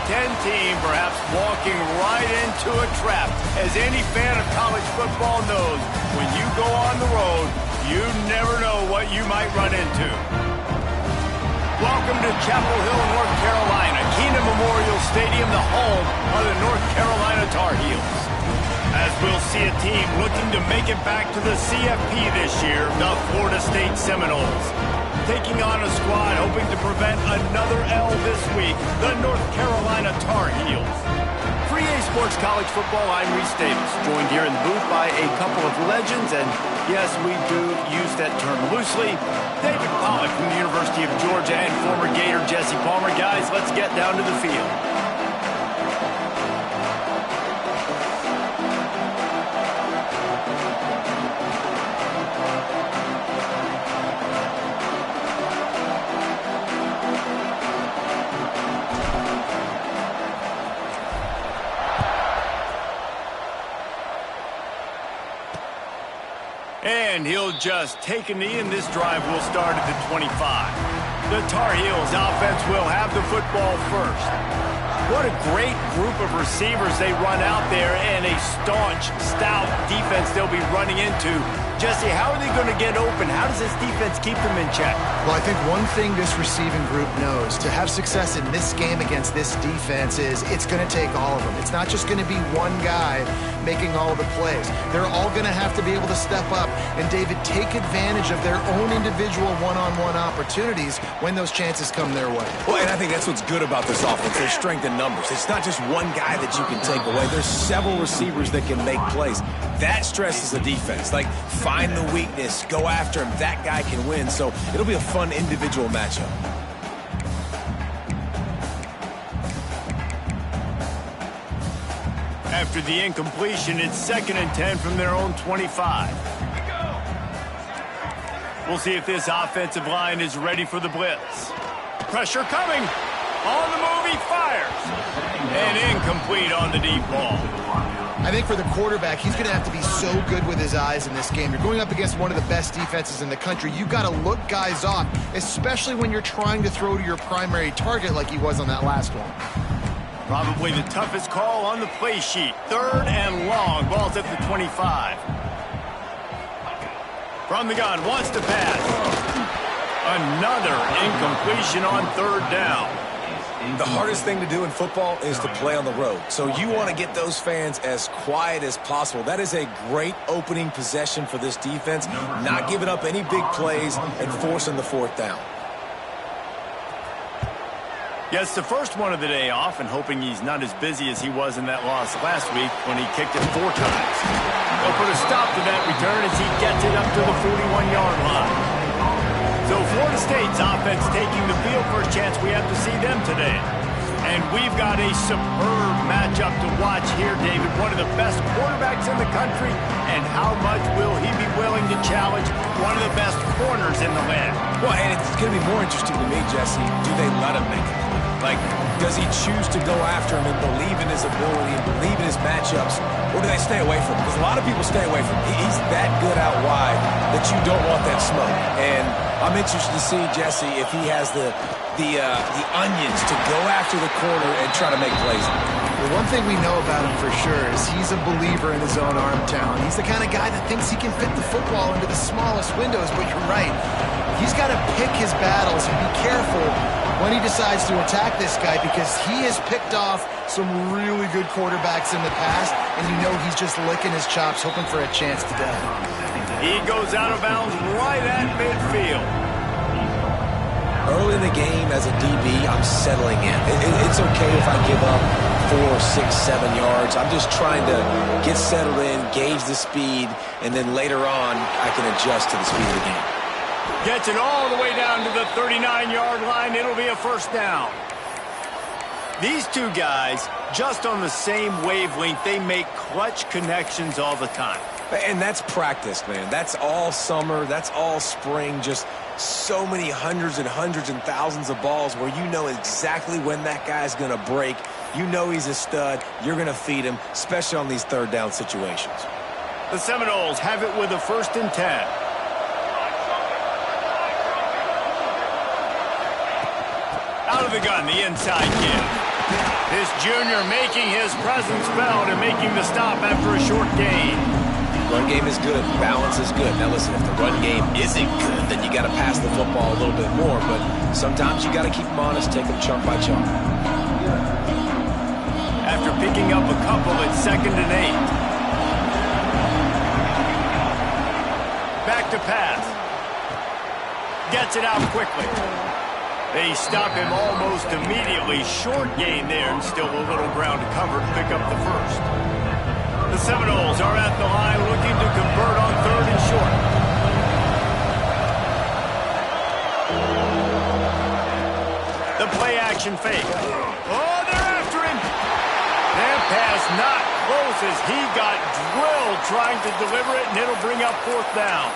10 team perhaps walking right into a trap. As any fan of college football knows, when you go on the road, you never know what you might run into. Welcome to Chapel Hill, North Carolina, Keenan Memorial Stadium, the home of the North Carolina Tar Heels. As we'll see a team looking to make it back to the CFP this year, the Florida State Seminoles. Taking on a squad hoping to prevent another L this week, the North Carolina Tar Heels. For EA Sports College Football, I'm Reese Davis, joined here in the booth by a couple of legends, and yes, we do use that term loosely. David Pollack from the University of Georgia and former Gator Jesse Palmer. Guys, let's get down to the field. And he'll just take a knee, and this drive will start at the 25. The Tar Heels offense will have the football first. What a great group of receivers they run out there, and a staunch, stout defense they'll be running into. Jesse, how are they going to get open? How does this defense keep them in check? Well, I think one thing this receiving group knows to have success in this game against this defense is it's going to take all of them. It's not just going to be one guy making all of the plays. They're all going to have to be able to step up and, David, take advantage of their own individual one-on-one opportunities when those chances come their way. Well, and I think that's what's good about this offense. Their strength in numbers. It's not just one guy that you can take away. There's several receivers that can make plays. That stresses the defense. Like, find the weakness, go after him. That guy can win. So it'll be a fun individual matchup. After the incompletion, it's 2nd and 10 from their own 25. We'll see if this offensive line is ready for the blitz. Pressure coming. On the move, he fires. And incomplete on the deep ball. I think for the quarterback, he's going to have to be so good with his eyes in this game. You're going up against one of the best defenses in the country. You've got to look guys off, especially when you're trying to throw to your primary target like he was on that last one. Probably the toughest call on the play sheet. 3rd and long. Ball's at the 25. From the gun, wants to pass. Another incompletion on 3rd down. The hardest thing to do in football is to play on the road. So you want to get those fans as quiet as possible. That is a great opening possession for this defense. Not giving up any big plays and forcing the 4th down. Yes, the first one of the day off, and hoping he's not as busy as he was in that loss last week when he kicked it 4 times. They'll put a stop to that return as he gets it up to the 41-yard line. So Florida State's offense taking the field for a chance. We have to see them today. And we've got a superb matchup to watch here, David. One of the best quarterbacks in the country. And how much will he be willing to challenge one of the best corners in the land? Well, and it's going to be more interesting to me, Jesse, do they let him make it? Like, does he choose to go after him and believe in his ability and believe in his matchups, or do they stay away from him? Because a lot of people stay away from him. He's that good out wide that you don't want that smoke. And I'm interested to see, Jesse, if he has the onions to go after the corner and try to make plays. Well, one thing we know about him for sure is he's a believer in his own arm talent. He's the kind of guy that thinks he can fit the football into the smallest windows, but you're right. He's got to pick his battles and be careful when he decides to attack this guy, because he has picked off some really good quarterbacks in the past, and you know he's just licking his chops, hoping for a chance today. He goes out of bounds right at midfield. Early in the game as a DB, I'm settling in. It's okay if I give up 4, 6, 7 yards. I'm just trying to get settled in, gauge the speed, and then later on I can adjust to the speed of the game. Gets it all the way down to the 39-yard line. It'll be a 1st down. These two guys, just on the same wavelength, they make clutch connections all the time. And that's practice, man. That's all summer. That's all spring. Just so many hundreds and thousands of balls where you know exactly when that guy's going to break. You know he's a stud. You're going to feed him, especially on these 3rd down situations. The Seminoles have it with a 1st and 10. Out of the gun, the inside give. This junior making his presence felt and making the stop after a short gain. Run game is good. Balance is good. Now listen, if the run game isn't good, then you got to pass the football a little bit more. But sometimes you got to keep them honest, take them chunk by chunk. After picking up a couple at 2nd and 8. Back to pass. Gets it out quickly. They stop him almost immediately. Short gain there, and still a little ground to cover to pick up the first. The Seminoles are at the line looking to convert on 3rd and short. The play action fake. Oh, they're after him. That pass not close as he got drilled trying to deliver it, and it'll bring up 4th down.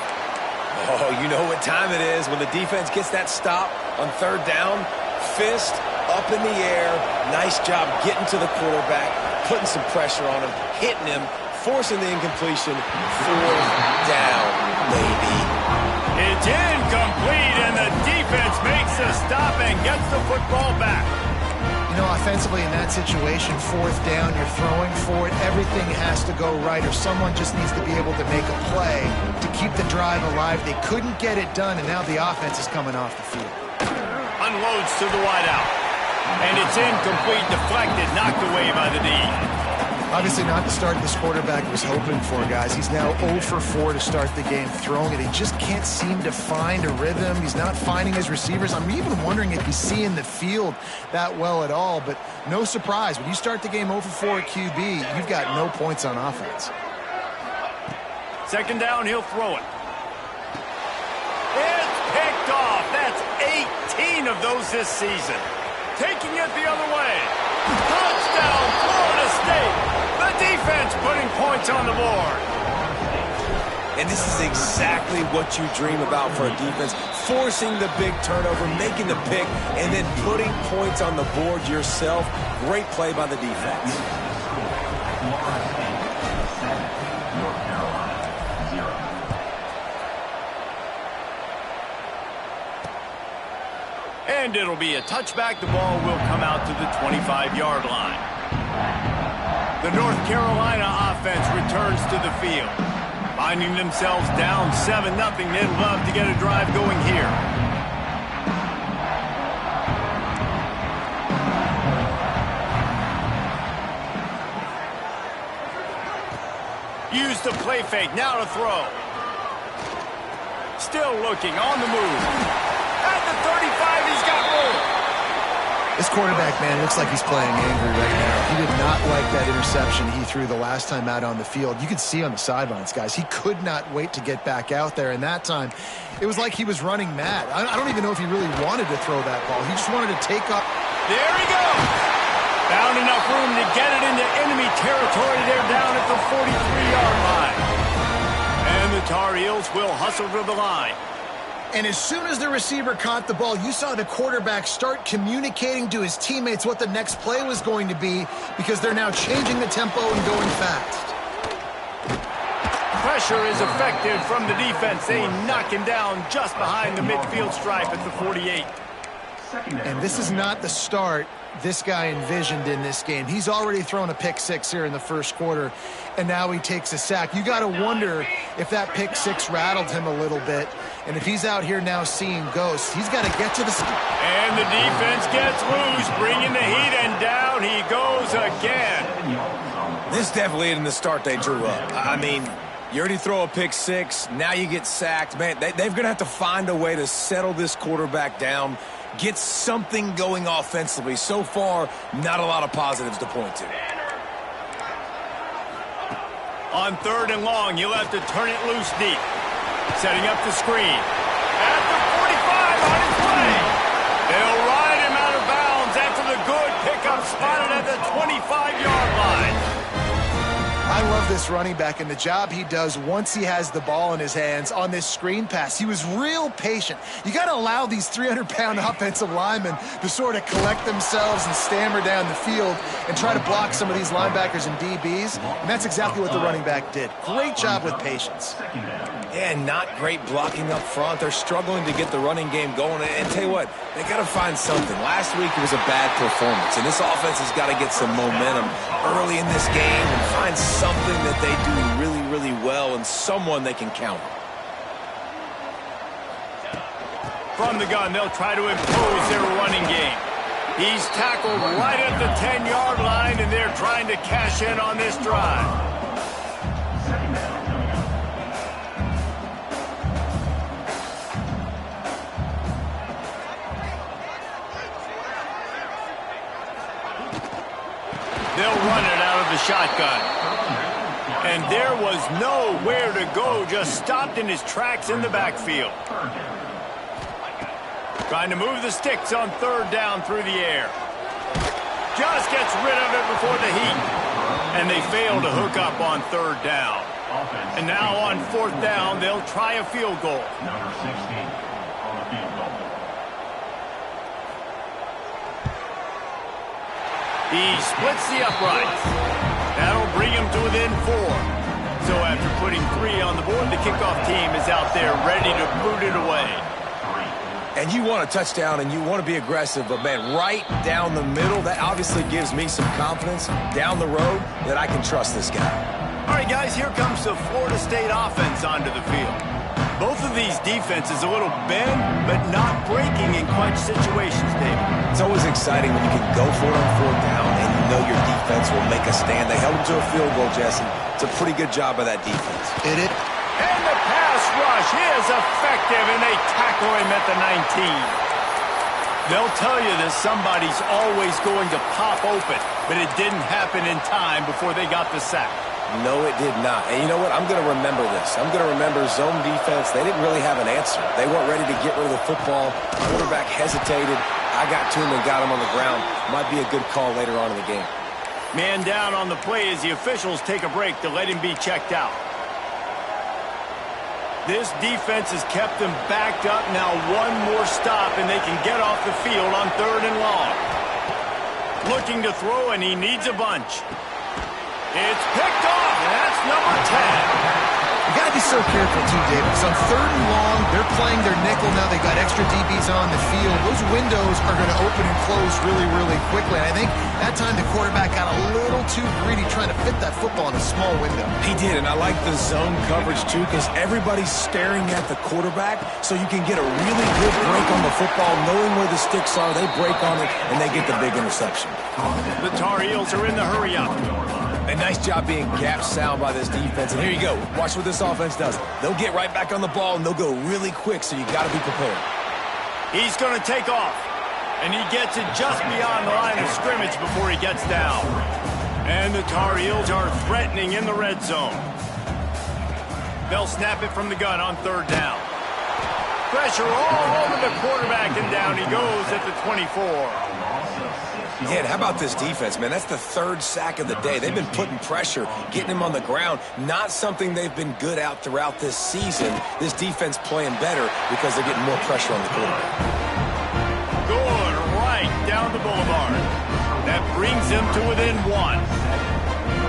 Oh, you know what time it is when the defense gets that stop on 3rd down. Fist up in the air. Nice job getting to the quarterback, putting some pressure on him, hitting him, forcing the incompletion. 4th down, baby. It's incomplete, and the defense makes a stop and gets the football back. You know, offensively in that situation, 4th down, you're throwing for it. Everything has to go right, or someone just needs to be able to make a play to keep the drive alive. They couldn't get it done, and now the offense is coming off the field. Unloads to the wideout. And it's incomplete, deflected, knocked away by the D. Obviously not the start this quarterback was hoping for, guys. He's now 0 for 4 to start the game throwing it. He just can't seem to find a rhythm. He's not finding his receivers. I'm even wondering if he's seeing the field that well at all, but no surprise. When you start the game 0 for 4 at QB, you've got no points on offense. 2nd down, he'll throw it. It's picked off. That's 18 of those this season. Taking it the other way. Touchdown, Florida State. The defense putting points on the board. And this is exactly what you dream about for a defense. Forcing the big turnover, making the pick, and then putting points on the board yourself. Great play by the defense. And it'll be a touchback. The ball will come out to the 25-yard line. The North Carolina offense returns to the field. Finding themselves down 7-0, they'd love to get a drive going here. Use the play fake, now to throw. Still looking, on the move. At the 35, he's got room. This quarterback, man, looks like he's playing angry right now. He did not like that interception he threw the last time out on the field. You could see on the sidelines, guys, he could not wait to get back out there. And that time, it was like he was running mad. I don't even know if he really wanted to throw that ball. He just wanted to take up. There he goes. Found enough room to get it into enemy territory. They're down at the 43-yard line. And the Tar Heels will hustle to the line. And as soon as the receiver caught the ball, you saw the quarterback start communicating to his teammates what the next play was going to be, because they're now changing the tempo and going fast. Pressure is effective from the defense. They knock him down just behind the midfield stripe at the 48. And this is not the start this guy envisioned in this game. He's already thrown a pick six here in the first quarter, and now he takes a sack. You got to wonder if that pick six rattled him a little bit, and if he's out here now seeing ghosts, he's got to get to the... And the defense gets loose, bringing the heat, and down he goes again. This definitely isn't the start they drew up. I mean, you already throw a pick six, now you get sacked. Man, they're going to have to find a way to settle this quarterback down, get something going offensively. So far, not a lot of positives to point to. On 3rd and long, you'll have to turn it loose deep. Setting up the screen. At the 45 on his way. They'll ride him out of bounds after the good pickup spotted at the 25-yard line. I love this running back and the job he does once he has the ball in his hands on this screen pass. He was real patient. You got to allow these 300-pound offensive linemen to sort of collect themselves and stammer down the field and try to block some of these linebackers and DBs, and that's exactly what the running back did. Great job with patience. Yeah, not great blocking up front. They're struggling to get the running game going. And tell you what, they got to find something. Last week it was a bad performance, and this offense has got to get some momentum early in this game and find something that they do really, really well and someone they can count on. From the gun, they'll try to impose their running game. He's tackled right at the 10-yard line, and they're trying to cash in on this drive. They'll run it out of the shotgun. And there was nowhere to go, just stopped in his tracks in the backfield. Trying to move the sticks on third down through the air. Just gets rid of it before the heat. And they fail to hook up on third down. And now on fourth down, they'll try a field goal. Number 16 on the field goal. He splits the uprights. That'll bring him to within 4. So after putting 3 on the board, the kickoff team is out there ready to boot it away. And you want a touchdown and you want to be aggressive, but man, right down the middle, that obviously gives me some confidence down the road that I can trust this guy. All right, guys, here comes the Florida State offense onto the field. Both of these defenses a little bend, but not breaking in clutch situations, David. It's always exciting when you can go for it on fourth down and you know your defense will make a stand. They held him to a field goal, Jesse. It's a pretty good job by that defense. Hit it. And the pass rush is effective, and they tackle him at the 19. They'll tell you that somebody's always going to pop open, but it didn't happen in time before they got the sack. No, it did not. And you know what? I'm going to remember this. I'm going to remember zone defense. They didn't really have an answer. They weren't ready to get rid of the football. Quarterback hesitated. I got to him and got him on the ground. Might be a good call later on in the game. Man down on the play as the officials take a break to let him be checked out. This defense has kept them backed up. Now one more stop, and they can get off the field on third and long. Looking to throw, and he needs a bunch. It's picked off, and that's number 10. You got to be so careful, too, David, because on third and long, they're playing their nickel now. They've got extra DBs on the field. Those windows are going to open and close really, really quickly. And I think that time the quarterback got a little too greedy trying to fit that football in a small window. He did, and I like the zone coverage, too, because everybody's staring at the quarterback, so you can get a really good break on the football. Knowing where the sticks are, they break on it, and they get the big interception. The Tar Heels are in the hurry up. A nice job being gap sound by this defense. And here you go. Watch what this offense does. They'll get right back on the ball, and they'll go really quick, so you got to be prepared. He's going to take off. And he gets it just beyond the line of scrimmage before he gets down. And the Tar Heels are threatening in the red zone. They'll snap it from the gun on third down. Pressure all over the quarterback, and down he goes at the 24. Yeah, and how about this defense, man? That's the third sack of the day. They've been putting pressure, getting him on the ground. Not something they've been good at throughout this season. This defense playing better because they're getting more pressure on the quarterback. Good, right down the boulevard. That brings them to within 1.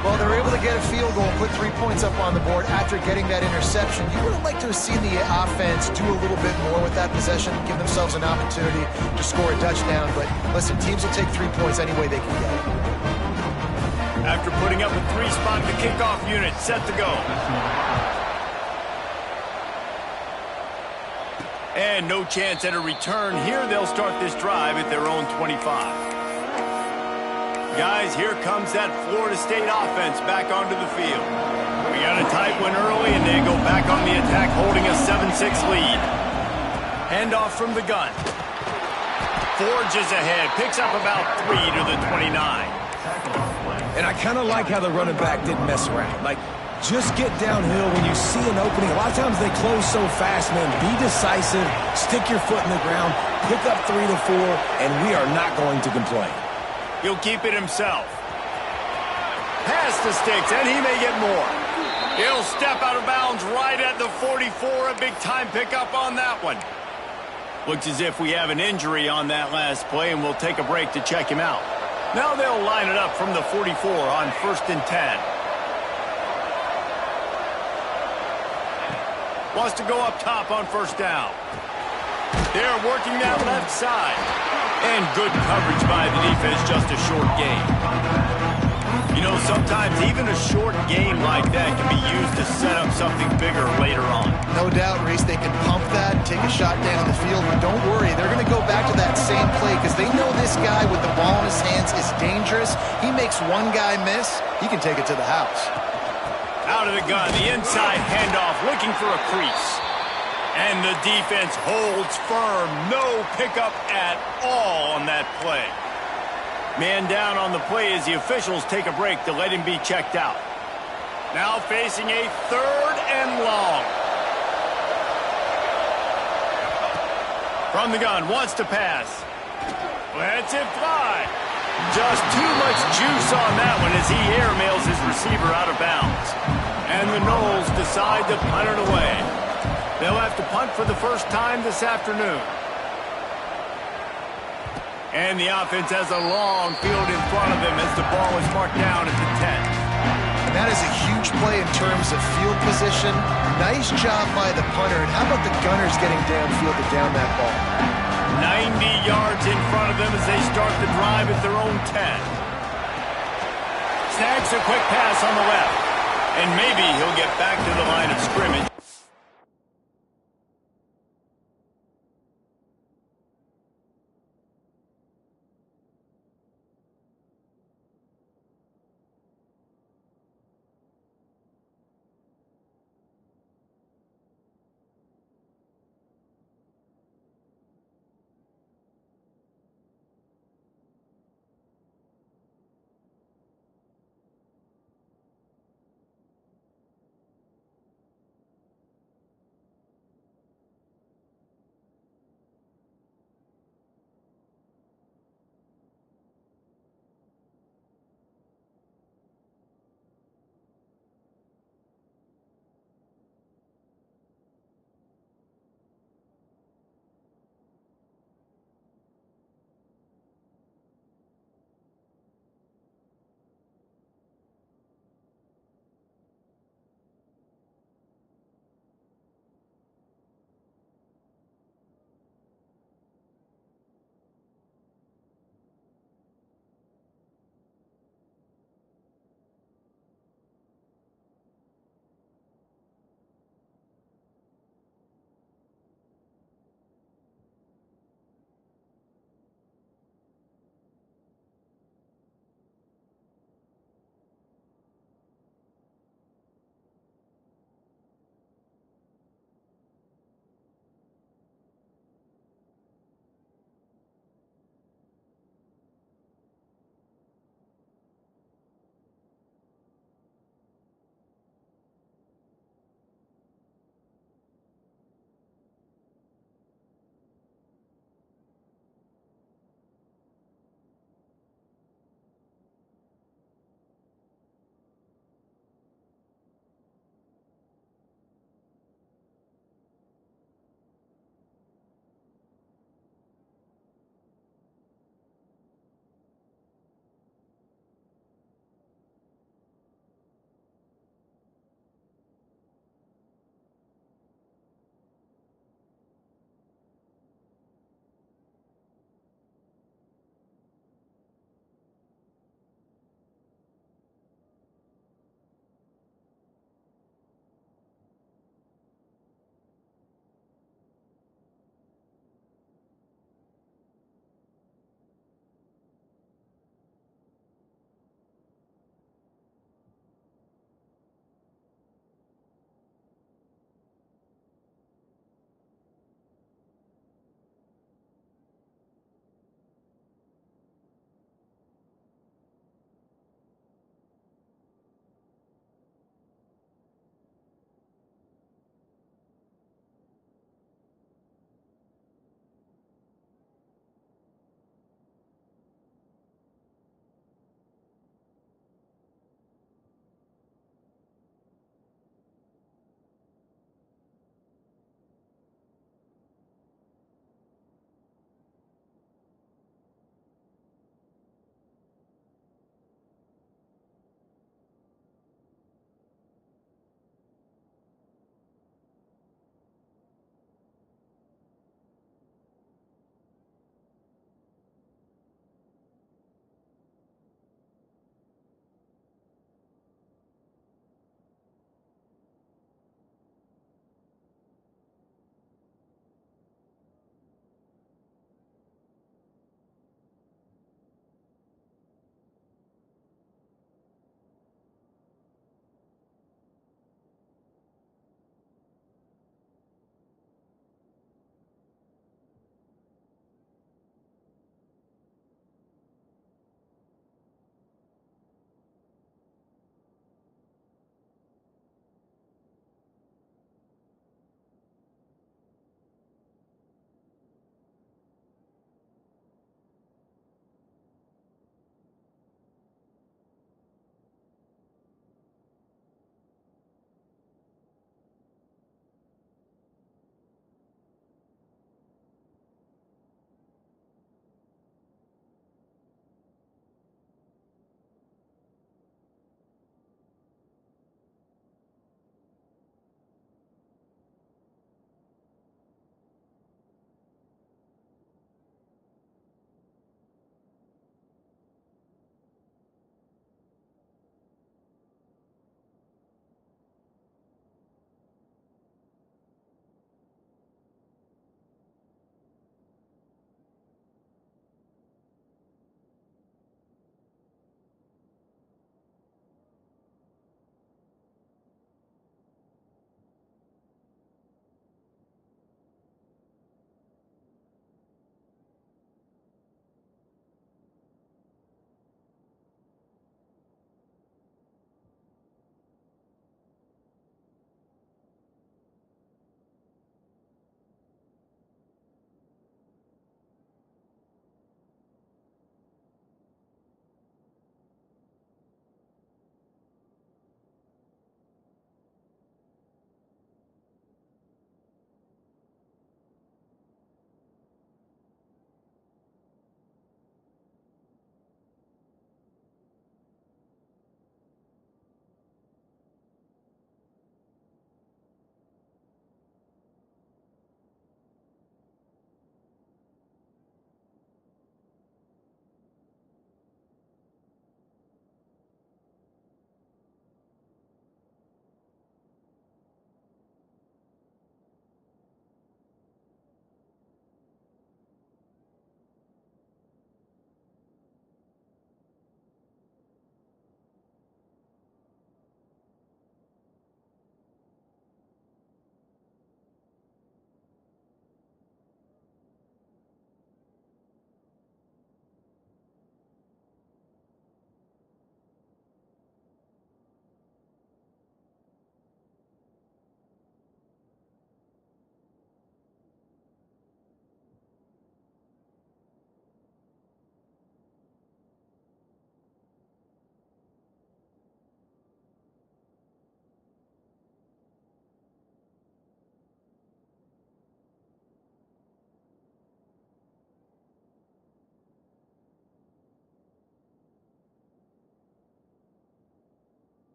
Well, they're able to get a field goal, put 3 points up on the board after getting that interception. You would have liked to have seen the offense do a little bit more with that possession, give themselves an opportunity to score a touchdown. But listen, teams will take 3 points any way they can get it. After putting up a 3-spot, the kickoff unit set to go. And no chance at a return here. They'll start this drive at their own 25. Guys, here comes that Florida State offense back onto the field. We got a tight one early, and they go back on the attack, holding a 7-6 lead. Handoff from the gun. Forges ahead, picks up about 3 to the 29. And I kind of like how the running back didn't mess around. Like, just get downhill when you see an opening. A lot of times they close so fast, man. Be decisive, stick your foot in the ground, pick up 3 to 4, and we are not going to complain. He'll keep it himself. Pass the sticks, and he may get more. He'll step out of bounds right at the 44. A big-time pickup on that one. Looks as if we have an injury on that last play, and we'll take a break to check him out. Now they'll line it up from the 44 on 1st and 10. Wants to go up top on first down. They're working that left side. And good coverage by the defense, just a short game. You know, sometimes even a short game like that can be used to set up something bigger later on. No doubt, Reese, they can pump that and take a shot down the field, but don't worry, they're going to go back to that same play because they know this guy with the ball in his hands is dangerous. He makes one guy miss, he can take it to the house. Out of the gun, the inside handoff, looking for a crease. And the defense holds firm. No pickup at all on that play. Man down on the play as the officials take a break to let him be checked out. Now facing a 3rd and long. From the gun, wants to pass. Lets it fly. Just too much juice on that one as he airmails his receiver out of bounds. And the Noles decide to punt it away. They'll have to punt for the first time this afternoon. And the offense has a long field in front of them as the ball is marked down at the 10. And that is a huge play in terms of field position. Nice job by the punter. And how about the Gunners getting downfield to down that ball? 90 yards in front of them as they start the drive at their own 10. Snags a quick pass on the left. And maybe he'll get back to the line of scrimmage.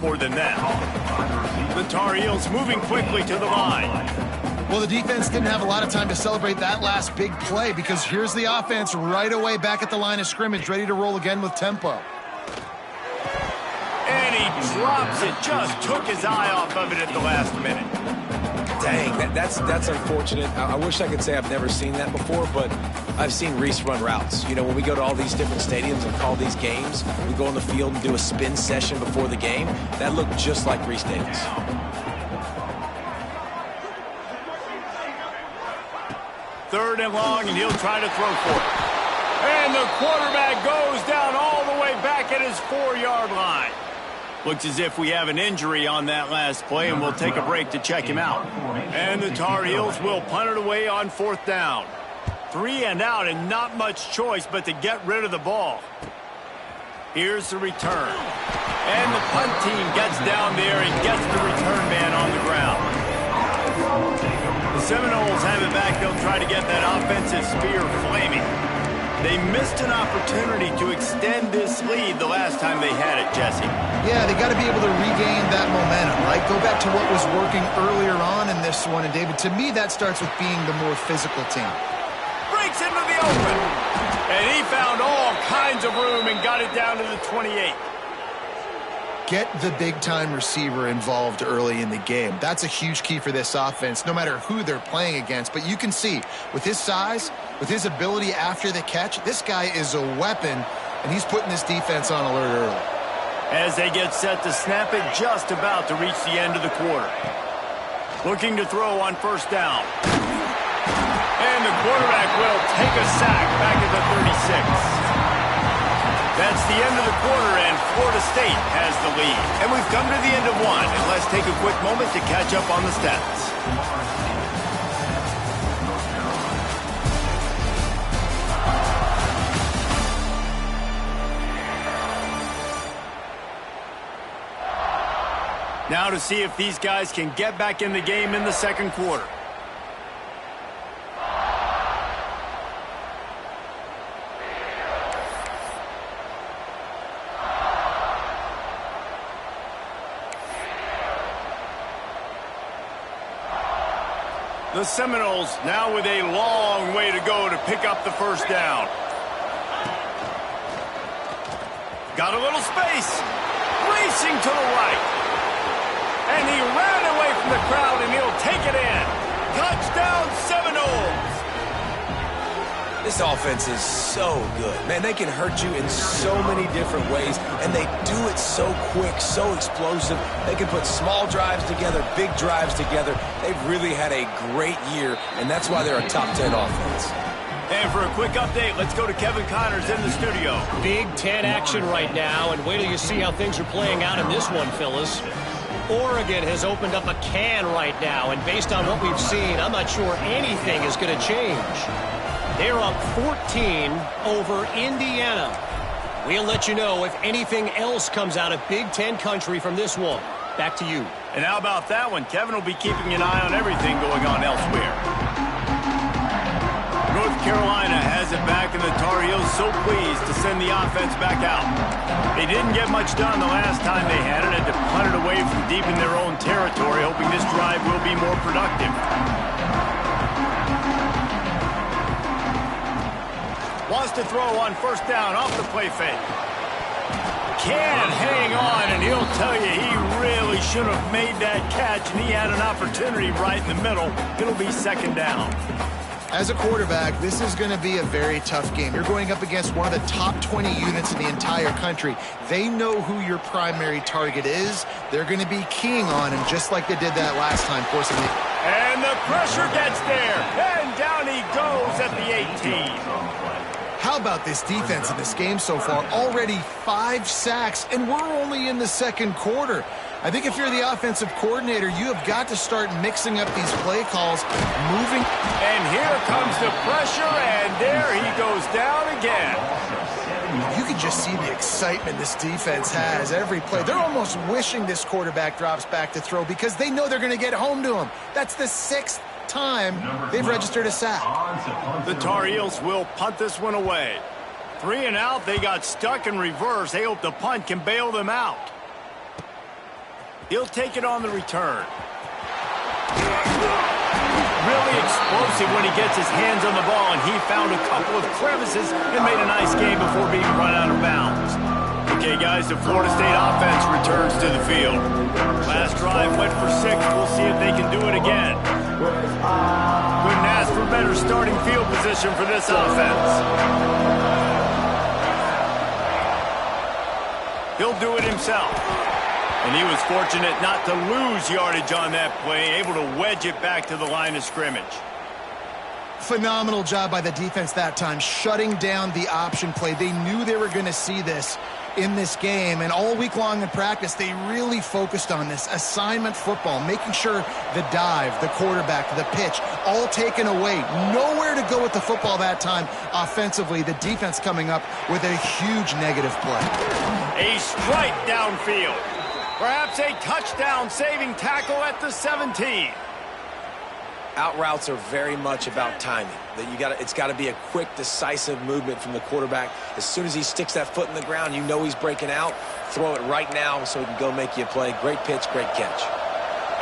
more than them. The Tar Heels moving quickly to the line. Well, the defense didn't have a lot of time to celebrate that last big play because here's the offense right away back at the line of scrimmage, ready to roll again with tempo. And he drops it, just took his eye off of it at the last minute. Dang, that's unfortunate. I wish I could say I've never seen that before, but I've seen Reese run routes. You know, when we go to all these different stadiums and call these games, we go on the field and do a spin session before the game. That looked just like Reese Davis. Third and long, and he'll try to throw for it. And the quarterback goes down all the way back at his 4-yard line. Looks as if we have an injury on that last play, and we'll take a break to check him out. And the Tar Heels will punt it away on 4th down. 3 and out, and not much choice but to get rid of the ball. Here's the return. And the punt team gets down there and gets the return man on the ground. The Seminoles have it back. They'll try to get that offensive spear flaming. They missed an opportunity to extend this lead the last time they had it, Jesse. Yeah, they got to be able to regain that momentum, right? Go back to what was working earlier on in this one. And, David, to me, that starts with being the more physical team. Breaks into the open. And he found all kinds of room and got it down to the 28. Get the big-time receiver involved early in the game. That's a huge key for this offense, no matter who they're playing against. But you can see, with his size, with his ability after the catch, this guy is a weapon, and he's putting this defense on alert early. As they get set to snap it, just about to reach the end of the quarter. Looking to throw on 1st down. And the quarterback will take a sack back at the 36. That's the end of the quarter, and Florida State has the lead. And we've come to the end of one, and let's take a quick moment to catch up on the stats. Now to see if these guys can get back in the game in the second quarter. The Seminoles now with a long way to go to pick up the 1st down. Got a little space. Racing to the right. And he ran away from the crowd, and he'll take it in. Touchdown, Seminoles. This offense is so good. Man, they can hurt you in so many different ways, and they do it so quick, so explosive. They can put small drives together, big drives together. They've really had a great year, and that's why they're a top 10 offense. And for a quick update, let's go to Kevin Connors in the studio. Big 10 action right now, and wait till you see how things are playing out in this one, Phyllis. Oregon has opened up a can right now, and based on what we've seen, I'm not sure anything is going to change. They're up 14 over Indiana. We'll let you know if anything else comes out of Big Ten country from this one. Back to you. And how about that one? Kevin will be keeping an eye on everything going on elsewhere. North Carolina has it back, and the Tar Heels so pleased to send the offense back out. They didn't get much done the last time they had it, and to punt it away from deep in their own territory, hoping this drive will be more productive. Wants to throw on 1st down off the play fake. Can't hang on, and he'll tell you he really should have made that catch, and he had an opportunity right in the middle. It'll be 2nd down. As a quarterback, this is going to be a very tough game. You're going up against one of the top 20 units in the entire country. They know who your primary target is. They're going to be keying on him just like they did that last time, forcing the... And the pressure gets there, and down he goes at the 18. How about this defense in this game so far? Already 5 sacks, and we're only in the second quarter. I think if you're the offensive coordinator, you have got to start mixing up these play calls, moving. And here comes the pressure, and there he goes down again. You can just see the excitement this defense has every play. They're almost wishing this quarterback drops back to throw because they know they're going to get home to him. That's the 6th time they've registered a sack. The Tar Heels will punt this one away. 3 and out. They got stuck in reverse. They hope the punt can bail them out. He'll take it on the return. Really explosive when he gets his hands on the ball, and he found a couple of crevices and made a nice game before being run out of bounds. Okay, guys, the Florida State offense returns to the field. Last drive went for 6. We'll see if they can do it again. Couldn't ask for better starting field position for this offense. He'll do it himself. And he was fortunate not to lose yardage on that play, able to wedge it back to the line of scrimmage. Phenomenal job by the defense that time, shutting down the option play. They knew they were going to see this in this game, and all week long in practice, they really focused on this assignment football, making sure the dive, the quarterback, the pitch, all taken away. Nowhere to go with the football that time offensively. The defense coming up with a huge negative play. A strike downfield. Perhaps a touchdown-saving tackle at the 17. Out routes are very much about timing. It's got to be a quick, decisive movement from the quarterback. As soon as he sticks that foot in the ground, you know he's breaking out. Throw it right now so he can go make you a play. Great pitch, great catch.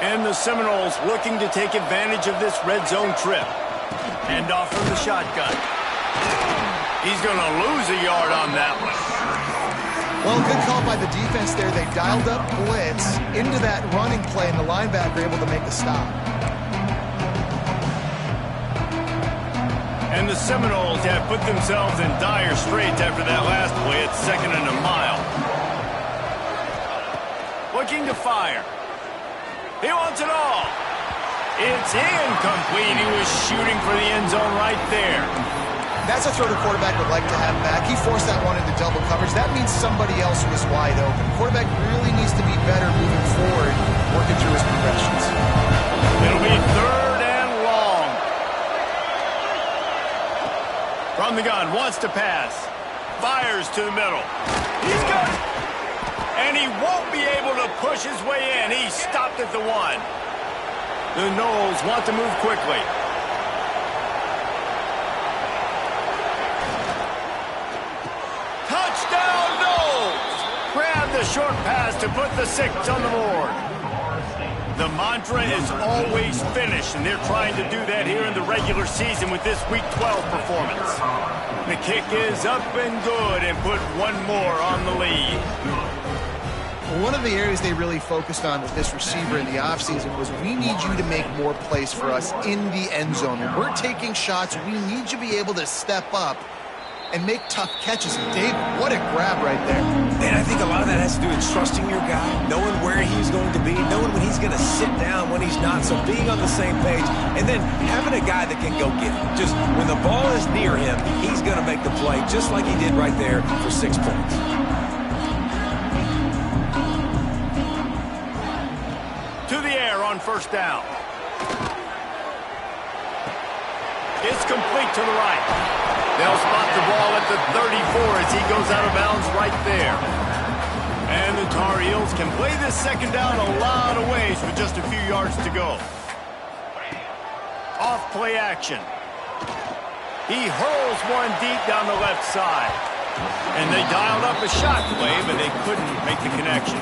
And the Seminoles looking to take advantage of this red zone trip. Hand off from the shotgun. He's going to lose a yard on that one. Well, good call by the defense there. They dialed up blitz into that running play, and the linebacker able to make the stop. And the Seminoles have put themselves in dire straits after that last play at 2nd and a mile. Looking to fire. He wants it all. It's incomplete. He was shooting for the end zone right there. That's a throw the quarterback would like to have back. He forced that one into double coverage. That means somebody else was wide open. The quarterback really needs to be better moving forward, working through his progressions. It'll be 3rd and long. From the gun, wants to pass. Fires to the middle. He's got it. And he won't be able to push his way in. He stopped at the 1. The Noles want to move quickly. Touchdown, Noles! Grab the short pass to put the 6 on the board. The mantra is always finish, and they're trying to do that here in the regular season with this Week 12 performance. The kick is up and good and put one more on the lead. One of the areas they really focused on with this receiver in the offseason was we need you to make more plays for us in the end zone. When we're taking shots, we need you to be able to step up and make tough catches. And David, what a grab right there. And I think a lot of that has to do with trusting your guy, knowing where he's going to be, knowing when he's going to sit down, when he's not, so being on the same page, and then having a guy that can go get it. Just when the ball is near him, he's going to make the play just like he did right there for 6 points. To the air on 1st down. It's complete to the right. They'll spot the ball at the 34 as he goes out of bounds right there. And the Tar Heels can play this 2nd down a lot of ways with just a few yards to go. Off play action. He hurls one deep down the left side. And they dialed up a shot play, but they couldn't make the connection.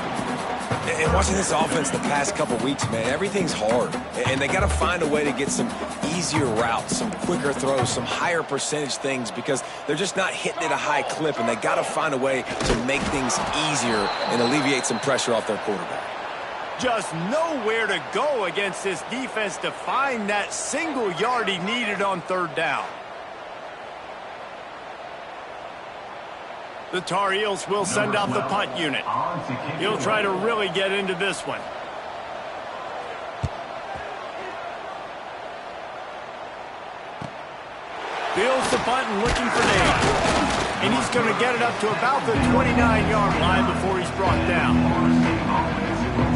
And watching this offense the past couple weeks, man, everything's hard. And they got to find a way to get some easier routes, some quicker throws, some higher percentage things because they're just not hitting at a high clip, and they got to find a way to make things easier and alleviate some pressure off their quarterback. Just nowhere to go against this defense to find that single yard he needed on 3rd down. The Tar Heels will send out the punt unit. He'll try to really get into this one. Fields the punt and looking for Dave. And he's going to get it up to about the 29-yard line before he's brought down.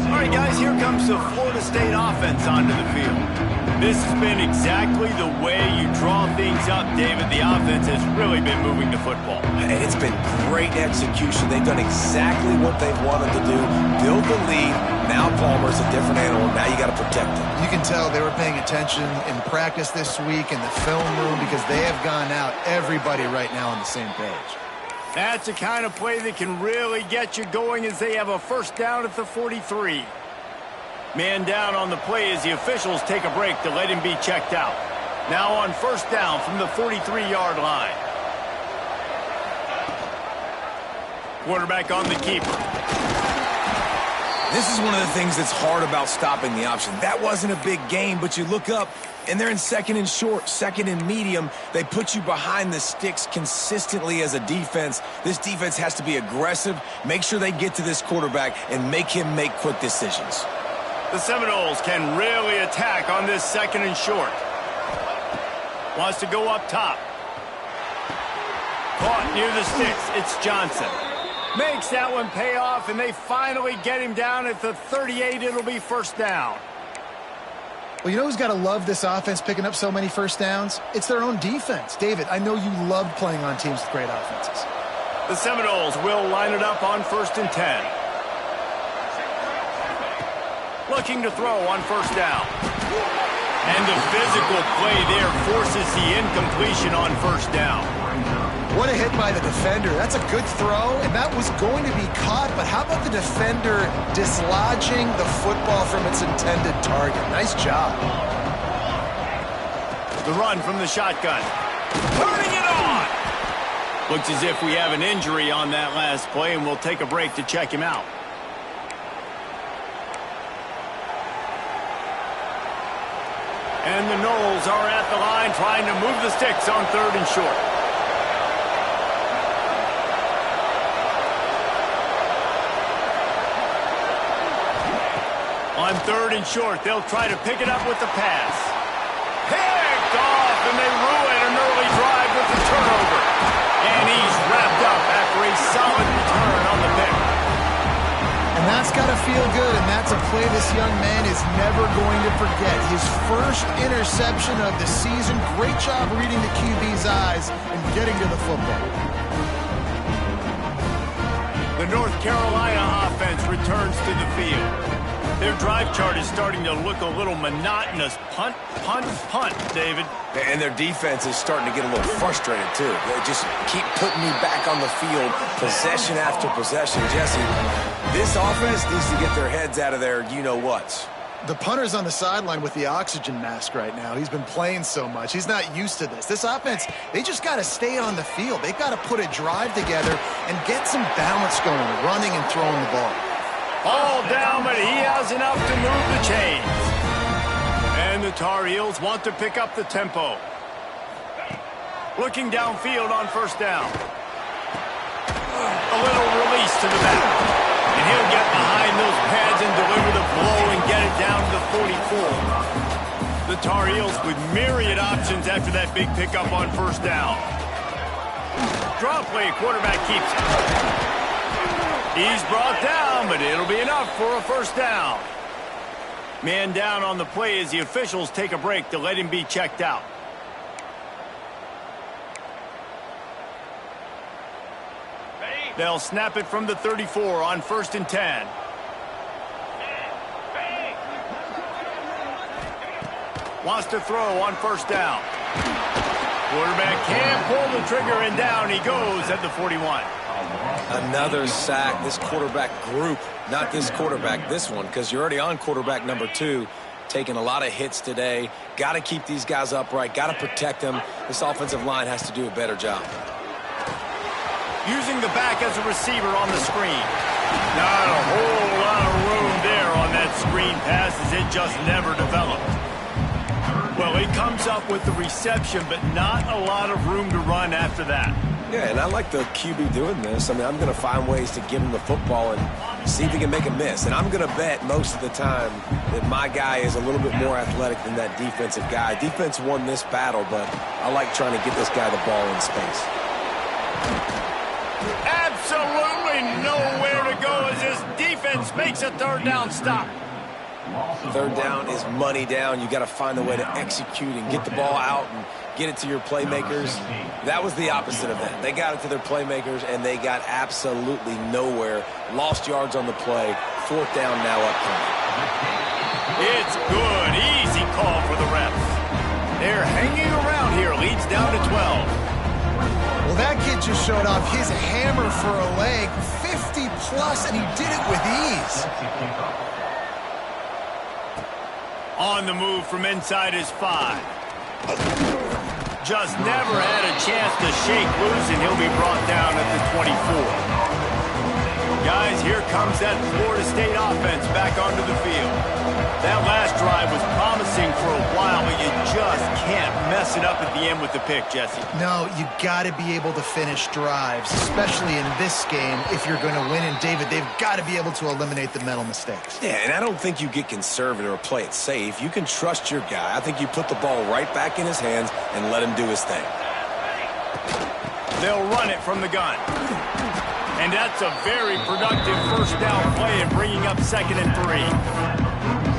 All right, guys, here comes the Florida State offense onto the field. This has been exactly the way you draw things up, David. The offense has really been moving the football. And it's been great execution. They've done exactly what they've wanted to do. Build the lead. Now Palmer's a different animal. Now you got to protect him. You can tell they were paying attention in practice this week in the film room because they have gone out, everybody right now on the same page. That's the kind of play that can really get you going as they have a 1st down at the 43. Man down on the play as the officials take a break to let him be checked out. Now on first down from the 43-yard line. Quarterback on the keeper. This is one of the things that's hard about stopping the option. That wasn't a big gain, but you look up, and they're in second and short, second and medium. They put you behind the sticks consistently as a defense. This defense has to be aggressive, make sure they get to this quarterback, and make him make quick decisions. The Seminoles can really attack on this second and short. Wants to go up top. Caught near the sticks. It's Johnson. Makes that one pay off, and they finally get him down at the 38. It'll be first down. Well, you know who's got to love this offense picking up so many first downs? It's their own defense. David, I know you love playing on teams with great offenses. The Seminoles will line it up on 1st and 10. Looking to throw on first down. And the physical play there forces the incompletion on first down. What a hit by the defender. That's a good throw, and that was going to be caught, but how about the defender dislodging the football from its intended target? Nice job. The run from the shotgun. Turning it on! Looks as if we have an injury on that last play, and we'll take a break to check him out. And the Noles are at the line trying to move the sticks on 3rd and short. On 3rd and short, they'll try to pick it up with the pass. Picked off, and they ruin an early drive with the turnover. And he's wrapped up after a solid return on the pick. And that's got to feel good, and that's a play this young man is never going to forget. His first interception of the season. Great job reading the QB's eyes and getting to the football. The North Carolina offense returns to the field. Their drive chart is starting to look a little monotonous. Punt, punt, punt, David. And their defense is starting to get a little frustrated, too. They just keep putting me back on the field, possession after possession. Jesse, this offense needs to get their heads out of their you-know-whats. The punter's on the sideline with the oxygen mask right now. He's been playing so much. He's not used to this. This offense, they just got to stay on the field. They've got to put a drive together and get some balance going, running and throwing the ball. All down, but he has enough to move the chains. And the Tar Heels want to pick up the tempo. Looking downfield on first down. A little release to the back. And he'll get behind those pads and deliver the blow and get it down to the 44. The Tar Heels with myriad options after that big pickup on first down. Draw play, quarterback keeps it. He's brought down, but it'll be enough for a first down. Man down on the play as the officials take a break to let him be checked out. They'll snap it from the 34 on 1st and 10. Wants to throw on first down. Quarterback can't pull the trigger, and down he goes at the 41. Another sack. This quarterback group, not this quarterback, this one, because you're already on quarterback number 2, taking a lot of hits today. Got to keep these guys upright, got to protect them. This offensive line has to do a better job. Using the back as a receiver on the screen. Not a whole lot of room there on that screen pass as it just never developed. Well, he comes up with the reception, but not a lot of room to run after that. Yeah, and I like the QB doing this. I mean, I'm going to find ways to give him the football and see if he can make a miss. And I'm going to bet most of the time that my guy is a little bit more athletic than that defensive guy. Defense won this battle, but I like trying to get this guy the ball in space. Absolutely nowhere to go as this defense makes a 3rd down stop. 3rd down is money down. You got to find a way to execute and get the ball out and get it to your playmakers. That was the opposite of that. They got it to their playmakers, and they got absolutely nowhere. Lost yards on the play. 4th down now upcoming. It's good. Easy call for the refs. They're hanging around here. Leads down to 12. Well, that kid just showed off his hammer for a leg. 50+, and he did it with ease. On the move from inside his 5. Just never had a chance to shake loose, and he'll be brought down at the 24. Guys, here comes that Florida State offense back onto the field. That last drive was promising for a while, but you just can't mess it up at the end with the pick, Jesse. No, you got to be able to finish drives, especially in this game if you're going to win. And, David, they've got to be able to eliminate the mental mistakes. Yeah, and I don't think you get conservative or play it safe. You can trust your guy. I think you put the ball right back in his hands and let him do his thing. They'll run it from the gun. And that's a very productive first down play in bringing up 2nd and 3.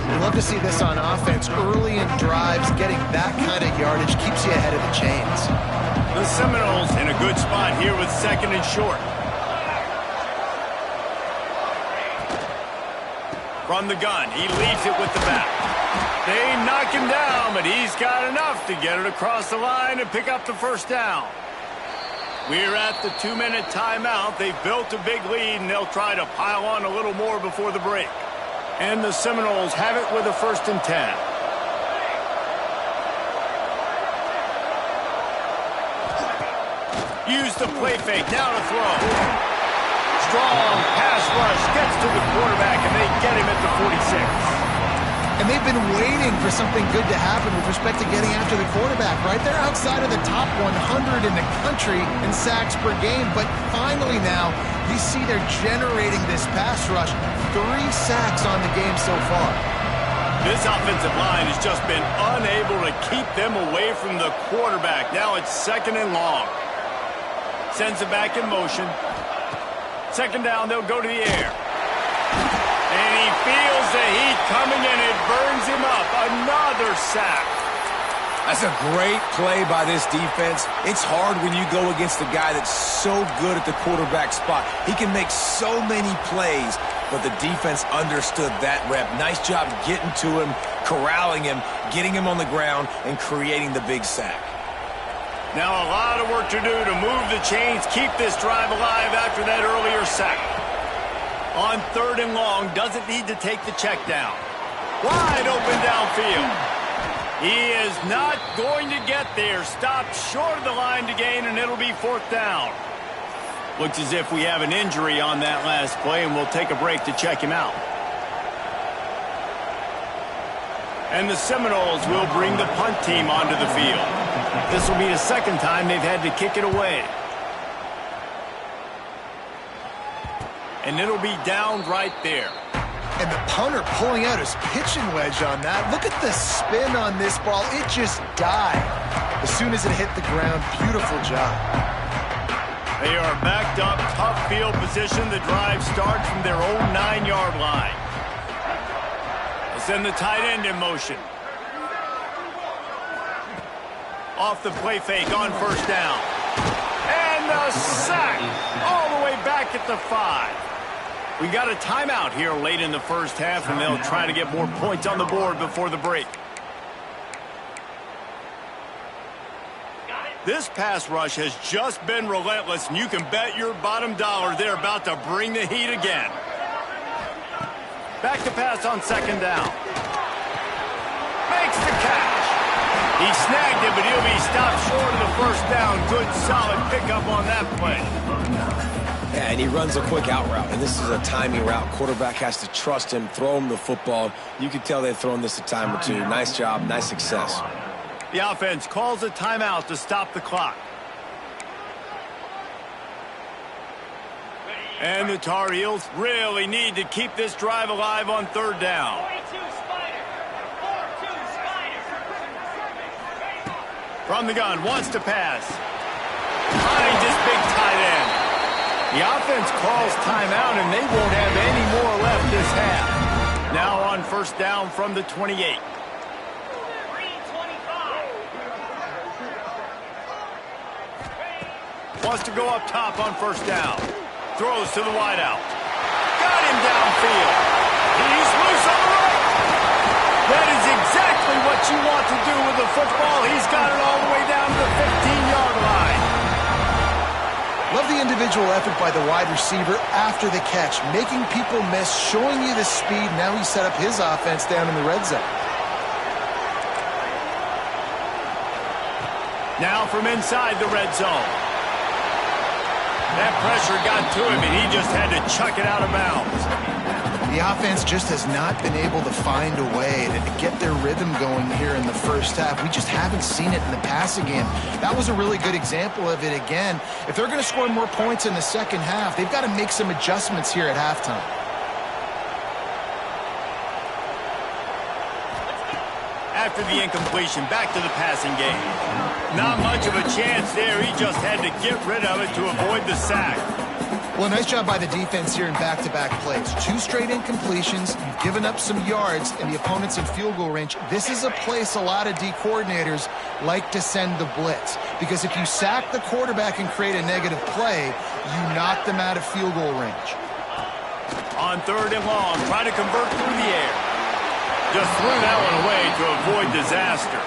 I love to see this on offense. Early in drives, getting that kind of yardage keeps you ahead of the chains. The Seminoles in a good spot here with 2nd and short. From the gun, he leaves it with the back. They knock him down, but he's got enough to get it across the line and pick up the first down. We're at the 2-minute timeout. They've built a big lead, and they'll try to pile on a little more before the break. And the Seminoles have it with a 1st and 10. Use the play fake, now to throw. Strong pass rush, gets to the quarterback, and they get him at the 46. And they've been waiting for something good to happen with respect to getting after the quarterback, right? They're outside of the top 100 in the country in sacks per game, but finally now, you see they're generating this pass rush. 3 sacks on the game so far. This offensive line has just been unable to keep them away from the quarterback. Now it's 2nd and long. Sends it back in motion. 2nd down, they'll go to the air. And he feels the heat coming, and it burns him up. Another sack. That's a great play by this defense. It's hard when you go against a guy that's so good at the quarterback spot. He can make so many plays, but the defense understood that rep. Nice job getting to him, corralling him, getting him on the ground, and creating the big sack. Now a lot of work to do to move the chains, keep this drive alive after that earlier sack. On 3rd and long, doesn't need to take the check down. Wide open downfield. He is not going to get there. Stopped short of the line to gain, and it'll be 4th down. Looks as if we have an injury on that last play, and we'll take a break to check him out. And the Seminoles will bring the punt team onto the field. This will be the 2nd time they've had to kick it away. And it'll be down right there. And the punter pulling out his pitching wedge on that. Look at the spin on this ball. It just died as soon as it hit the ground. Beautiful job. They are backed up, tough field position. The drive starts from their own 9-yard line. They send the tight end in motion. Off the play fake on 1st down. And the sack all the way back at the 5. We got a timeout here late in the first half, and they'll try to get more points on the board before the break. This pass rush has just been relentless, and you can bet your bottom dollar they're about to bring the heat again. Back to pass on 2nd down. Makes the catch. He snagged it, but he'll be stopped short of the 1st down. Good, solid pickup on that play. Yeah, and he runs a quick out route, and this is a timing route. Quarterback has to trust him, throw him the football. You can tell they've thrown this a time or two. Nice job, nice success. The offense calls a timeout to stop the clock. And the Tar Heels really need to keep this drive alive on 3rd down. From the gun, wants to pass. Behind his big tight end. The offense calls timeout, and they won't have any more left this half. Now on 1st down from the 28. Wants to go up top on 1st down. Throws to the wideout. Got him downfield. He's loose on the right. That is exactly what you want to do with the football. He's got it all the way down to the 15-yard line. Love the individual effort by the wide receiver after the catch, making people miss, showing you the speed. Now he set up his offense down in the red zone. Now from inside the red zone. That pressure got to him, and he just had to chuck it out of bounds. The offense just has not been able to find a way to get their rhythm going here in the first half. We just haven't seen it in the passing game. That was a really good example of it again. If they're going to score more points in the second half, they've got to make some adjustments here at halftime. After the incompletion, back to the passing game. Not much of a chance there. He just had to get rid of it to avoid the sack. Well, nice job by the defense here in back-to-back plays. 2 straight incompletions. You've given up some yards, and the opponent's in field goal range. This is a place a lot of D coordinators like to send the blitz, because if you sack the quarterback and create a negative play, you knock them out of field goal range. On 3rd and long, try to convert through the air. Just threw that one away to avoid disaster.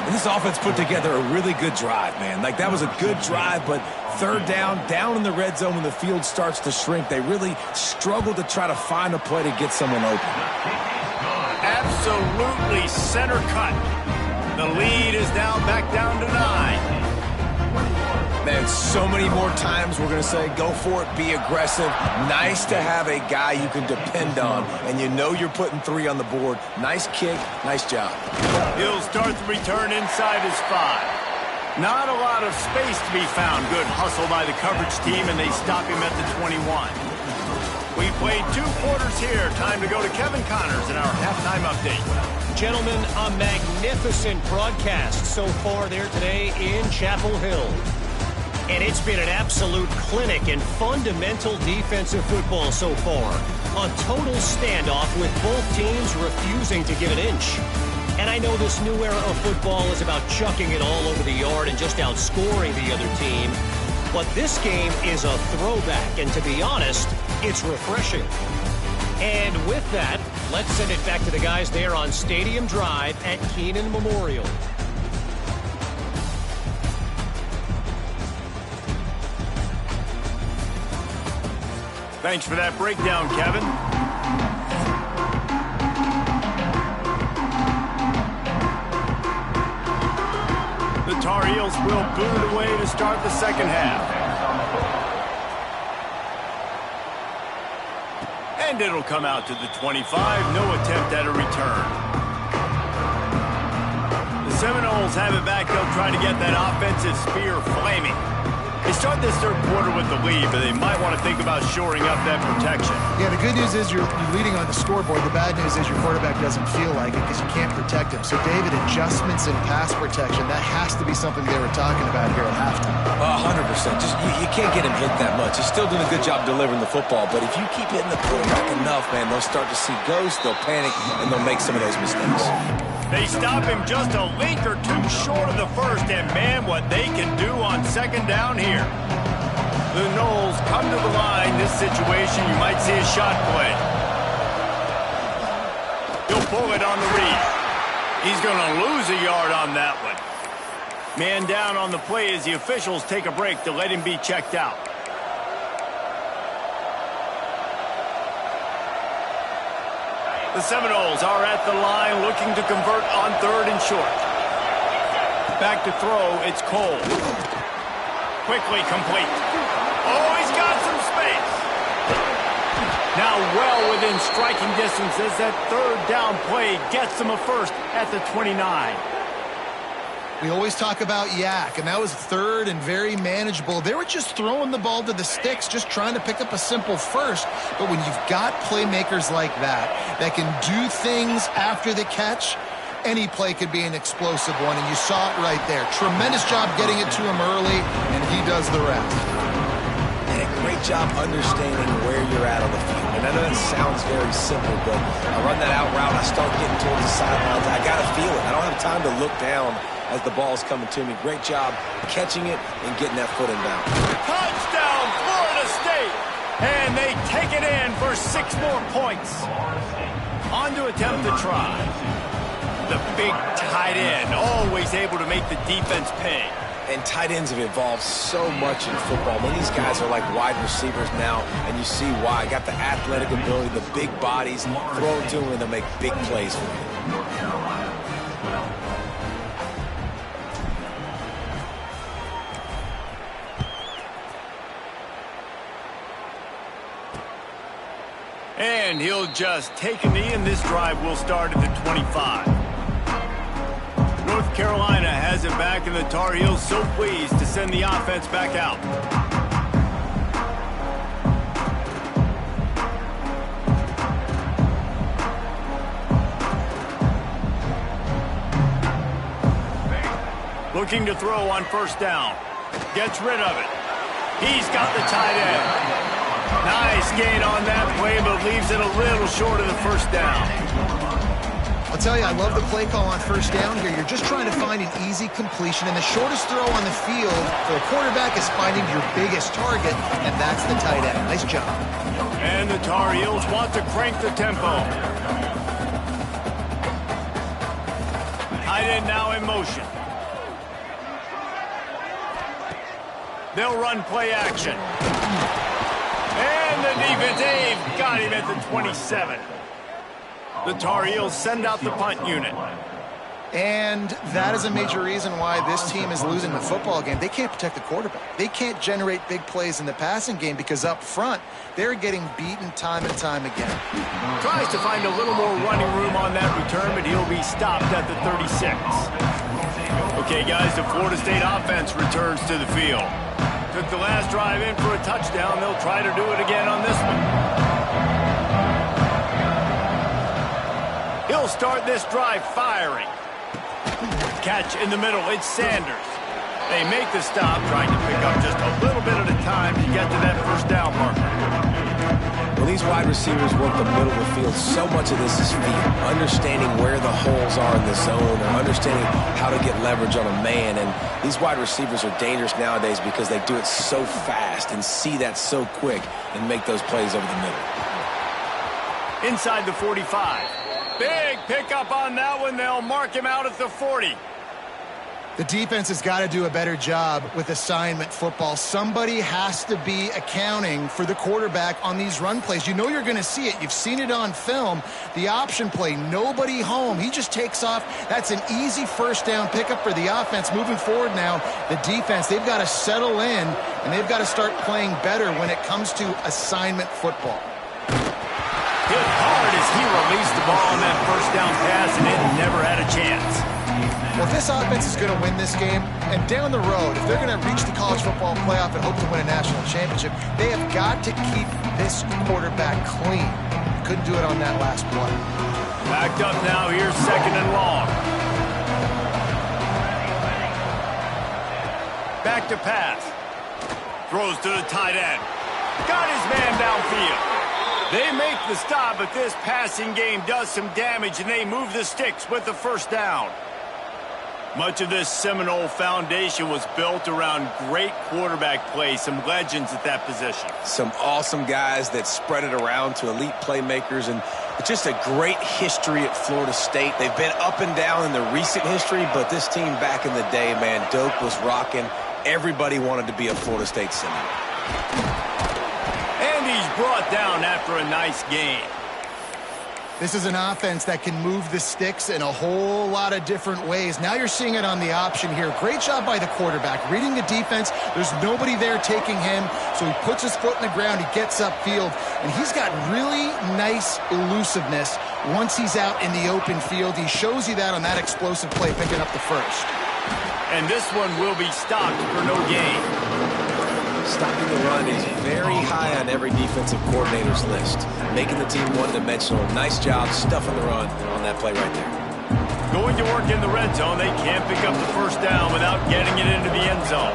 And this offense put together a really good drive, man. Like, that was a good drive, but 3rd down in the red zone when the field starts to shrink, they really struggle to try to find a play to get someone open. Absolutely center cut. The lead is now back down to 9. Man, so many more times we're going to say, go for it, be aggressive. Nice to have a guy you can depend on, and you know you're putting 3 on the board. Nice kick, nice job. He'll start the return inside his 5. Not a lot of space to be found. Good hustle by the coverage team, and they stop him at the 21. We played 2 quarters here. Time to go to Kevin Connors in our halftime update. Gentlemen, a magnificent broadcast so far there today in Chapel Hill. And it's been an absolute clinic in fundamental defensive football so far. A total standoff with both teams refusing to give an inch. And I know this new era of football is about chucking it all over the yard and just outscoring the other team. But this game is a throwback, and to be honest, it's refreshing. And with that, let's send it back to the guys there on Stadium Drive at Keenan Memorial. Thanks for that breakdown, Kevin. The Tar Heels will boot it away to start the second half. And it'll come out to the 25. No attempt at a return. The Seminoles have it back. They'll try to get that offensive spear flaming. They start this 3rd quarter with the lead, but they might want to think about shoring up that protection. Yeah, the good news is you're leading on the scoreboard. The bad news is your quarterback doesn't feel like it because you can't protect him. So, David, adjustments in pass protection, that has to be something they were talking about here at halftime. 100%. Just you can't get him hit that much. He's still doing a good job delivering the football, but if you keep hitting the quarterback enough, man, they'll start to see ghosts, they'll panic, and they'll make some of those mistakes. They stop him just a link or 2 short of the first, and man, what they can do on 2nd down here. The Noles come to the line. This situation, you might see a shot play. He'll pull it on the read. He's going to lose a yard on that one. Man down on the play as the officials take a break to let him be checked out. The Seminoles are at the line looking to convert on 3rd and short. Back to throw, it's Cole. Quickly complete. Oh, he's got some space. Now well within striking distance as that 3rd down play gets him a first at the 29. We always talk about yak, and that was 3rd and very manageable. They were just throwing the ball to the sticks, just trying to pick up a simple first. But when you've got playmakers like that can do things after the catch, any play could be an explosive one, and you saw it right there. Tremendous job getting it to him early, and he does the rest. And a great job understanding where you're at on the field. And I know that sounds very simple, but I run that out route, I start getting towards the sidelines. I got to feel it. I don't have time to look down as the ball's coming to me. Great job catching it and getting that foot in bounds. Touchdown, Florida State! And they take it in for 6 more points. On to attempt the try. The big tight end, always able to make the defense pay. And tight ends have evolved so much in football. I mean, these guys are like wide receivers now, and you see why. Got the athletic ability, the big bodies, throw it to them, and they'll make big plays for you. And he'll just take a knee, and this drive will start at the 25. North Carolina has it back, and the Tar Heels so pleased to send the offense back out. Looking to throw on first down. Gets rid of it. He's got the tight end. Nice gain on that play, but leaves it a little short of the first down. I'll tell you, I love the play call on first down here. You're just trying to find an easy completion, and the shortest throw on the field for a quarterback is finding your biggest target, and that's the tight end. Nice job. And the Tar Heels want to crank the tempo. Tight end now in motion. They'll run play action. And the defense, they've got him at the 27. The Tar Heels send out the punt unit. And that is a major reason why this team is losing the football game. They can't protect the quarterback. They can't generate big plays in the passing game because up front, they're getting beaten time and time again. Tries to find a little more running room on that return, but he'll be stopped at the 36. Okay, guys, the Florida State offense returns to the field. Took the last drive in for a touchdown. They'll try to do it again on this one. He'll start this drive firing. Catch in the middle. It's Sanders. They make the stop, trying to pick up just a little bit at a time to get to that first down marker. When these wide receivers work the middle of the field, so much of this is feel. Understanding where the holes are in the zone, or understanding how to get leverage on a man. And these wide receivers are dangerous nowadays because they do it so fast and see that so quick and make those plays over the middle. Inside the 45. Big pickup on that one. They'll mark him out at the 40. The defense has got to do a better job with assignment football. Somebody has to be accounting for the quarterback on these run plays. You know you're going to see it. You've seen it on film. The option play, nobody home. He just takes off. That's an easy first down pickup for the offense. Moving forward now, the defense, they've got to settle in, and they've got to start playing better when it comes to assignment football. Hit hard as he released the ball on that first down pass, and it never had a chance. Well, if this offense is going to win this game, and down the road, if they're going to reach the college football playoff and hope to win a national championship, they have got to keep this quarterback clean. Couldn't do it on that last play. Backed up now, here's second and long. Back to pass. Throws to the tight end. Got his man downfield. They make the stop, but this passing game does some damage, and they move the sticks with the first down. Much of this Seminole foundation was built around great quarterback play, some legends at that position. Some awesome guys that spread it around to elite playmakers, and just a great history at Florida State. They've been up and down in the recent history, but this team back in the day, man, Doak was rocking. Everybody wanted to be a Florida State Seminole. And he's brought down after a nice game. This is an offense that can move the sticks in a whole lot of different ways. Now you're seeing it on the option here. Great job by the quarterback. Reading the defense, there's nobody there taking him, so he puts his foot in the ground, he gets upfield, and he's got really nice elusiveness once he's out in the open field. He shows you that on that explosive play, picking up the first. And this one will be stopped for no gain. Stopping the run is very high on every defensive coordinator's list. Making the team one-dimensional. Nice job stuffing the run on that play right there. Going to work in the red zone. They can't pick up the first down without getting it into the end zone.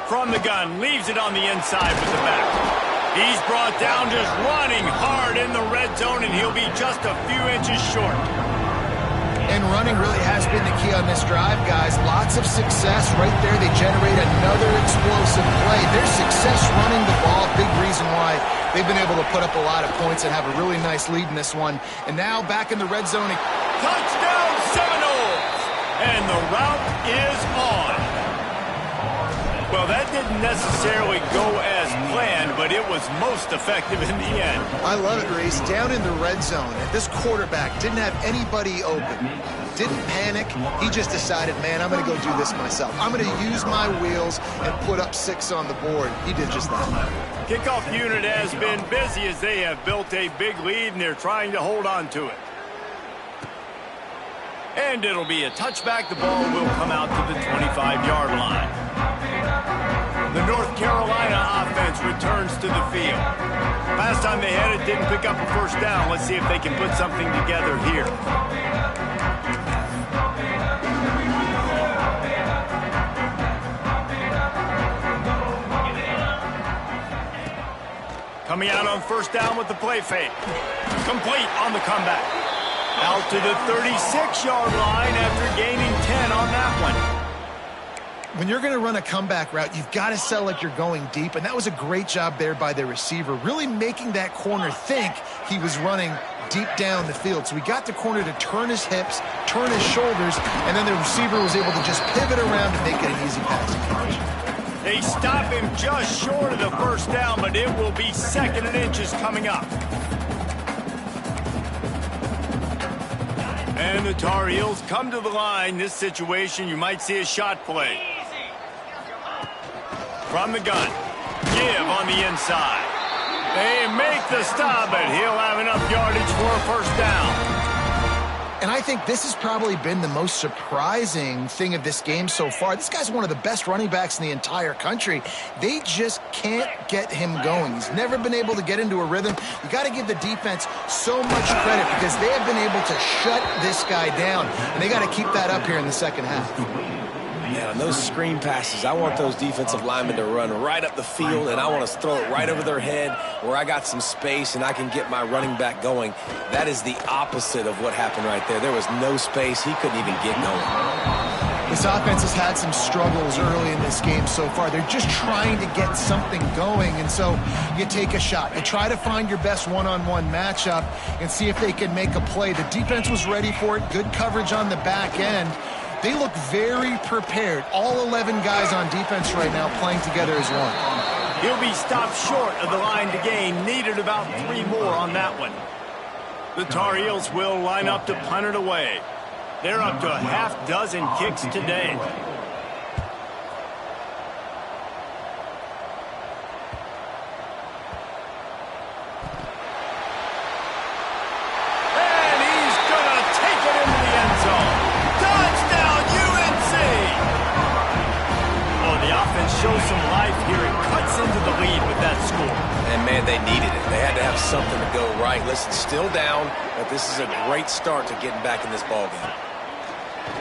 From the gun, leaves it on the inside with the back. He's brought down just running hard in the red zone, and he'll be just a few inches short. And running really has been the key on this drive, guys. Lots of success right there. They generate another explosive play. Their success running the ball, big reason why they've been able to put up a lot of points and have a really nice lead in this one. And now back in the red zone. Touchdown Seminoles! And the route is on. Well, that didn't necessarily go as planned, but it was most effective in the end. I love it, Reese. Down in the red zone, this quarterback didn't have anybody open. didn't panic. He just decided, man, I'm going to go do this myself. I'm going to use my wheels and put up 6 on the board. He did just that. Kickoff unit has been busy as they have built a big lead, and they're trying to hold on to it. And it'll be a touchback. The ball will come out to the 25-yard line. The North Carolina offense returns to the field. Last time they had it, didn't pick up a first down. Let's see if they can put something together here. Coming out on first down with the play fake. Complete on the comeback. Out to the 36-yard line after gaining 10 on that one. When you're going to run a comeback route, you've got to sell like you're going deep, and that was a great job there by the receiver, really making that corner think he was running deep down the field. So he got the corner to turn his hips, turn his shoulders, and then the receiver was able to just pivot around and make it an easy passing catch. They stop him just short of the first down, but it will be 2nd and inches coming up. And the Tar Heels come to the line. This situation, you might see a shot play. From the gun. Give on the inside. They make the stop, but he'll have enough yardage for a first down. And I think this has probably been the most surprising thing of this game so far. This guy's one of the best running backs in the entire country. They just can't get him going. He's never been able to get into a rhythm. You got to give the defense so much credit because they have been able to shut this guy down. And they got to keep that up here in the second half. Man, on those screen passes, I want those defensive linemen to run right up the field, and I want to throw it right over their head where I got some space and I can get my running back going. That is the opposite of what happened right there. There was no space. He couldn't even get going. This offense has had some struggles early in this game so far. They're just trying to get something going, and so you take a shot. You try to find your best one-on-one matchup and see if they can make a play. The defense was ready for it. Good coverage on the back end. They look very prepared. All 11 guys on defense right now playing together as one. He'll be stopped short of the line to gain. Needed about 3 more on that one. The Tar Heels will line up to punt it away. They're up to a half dozen kicks today. And he's going to take it into the end zone. Touchdown, UNC! Oh, the offense shows some life here and cuts into the lead with that score. And, man, they needed it. They had to have something to go right. Listen, still down, but this is a great start to getting back in this ballgame.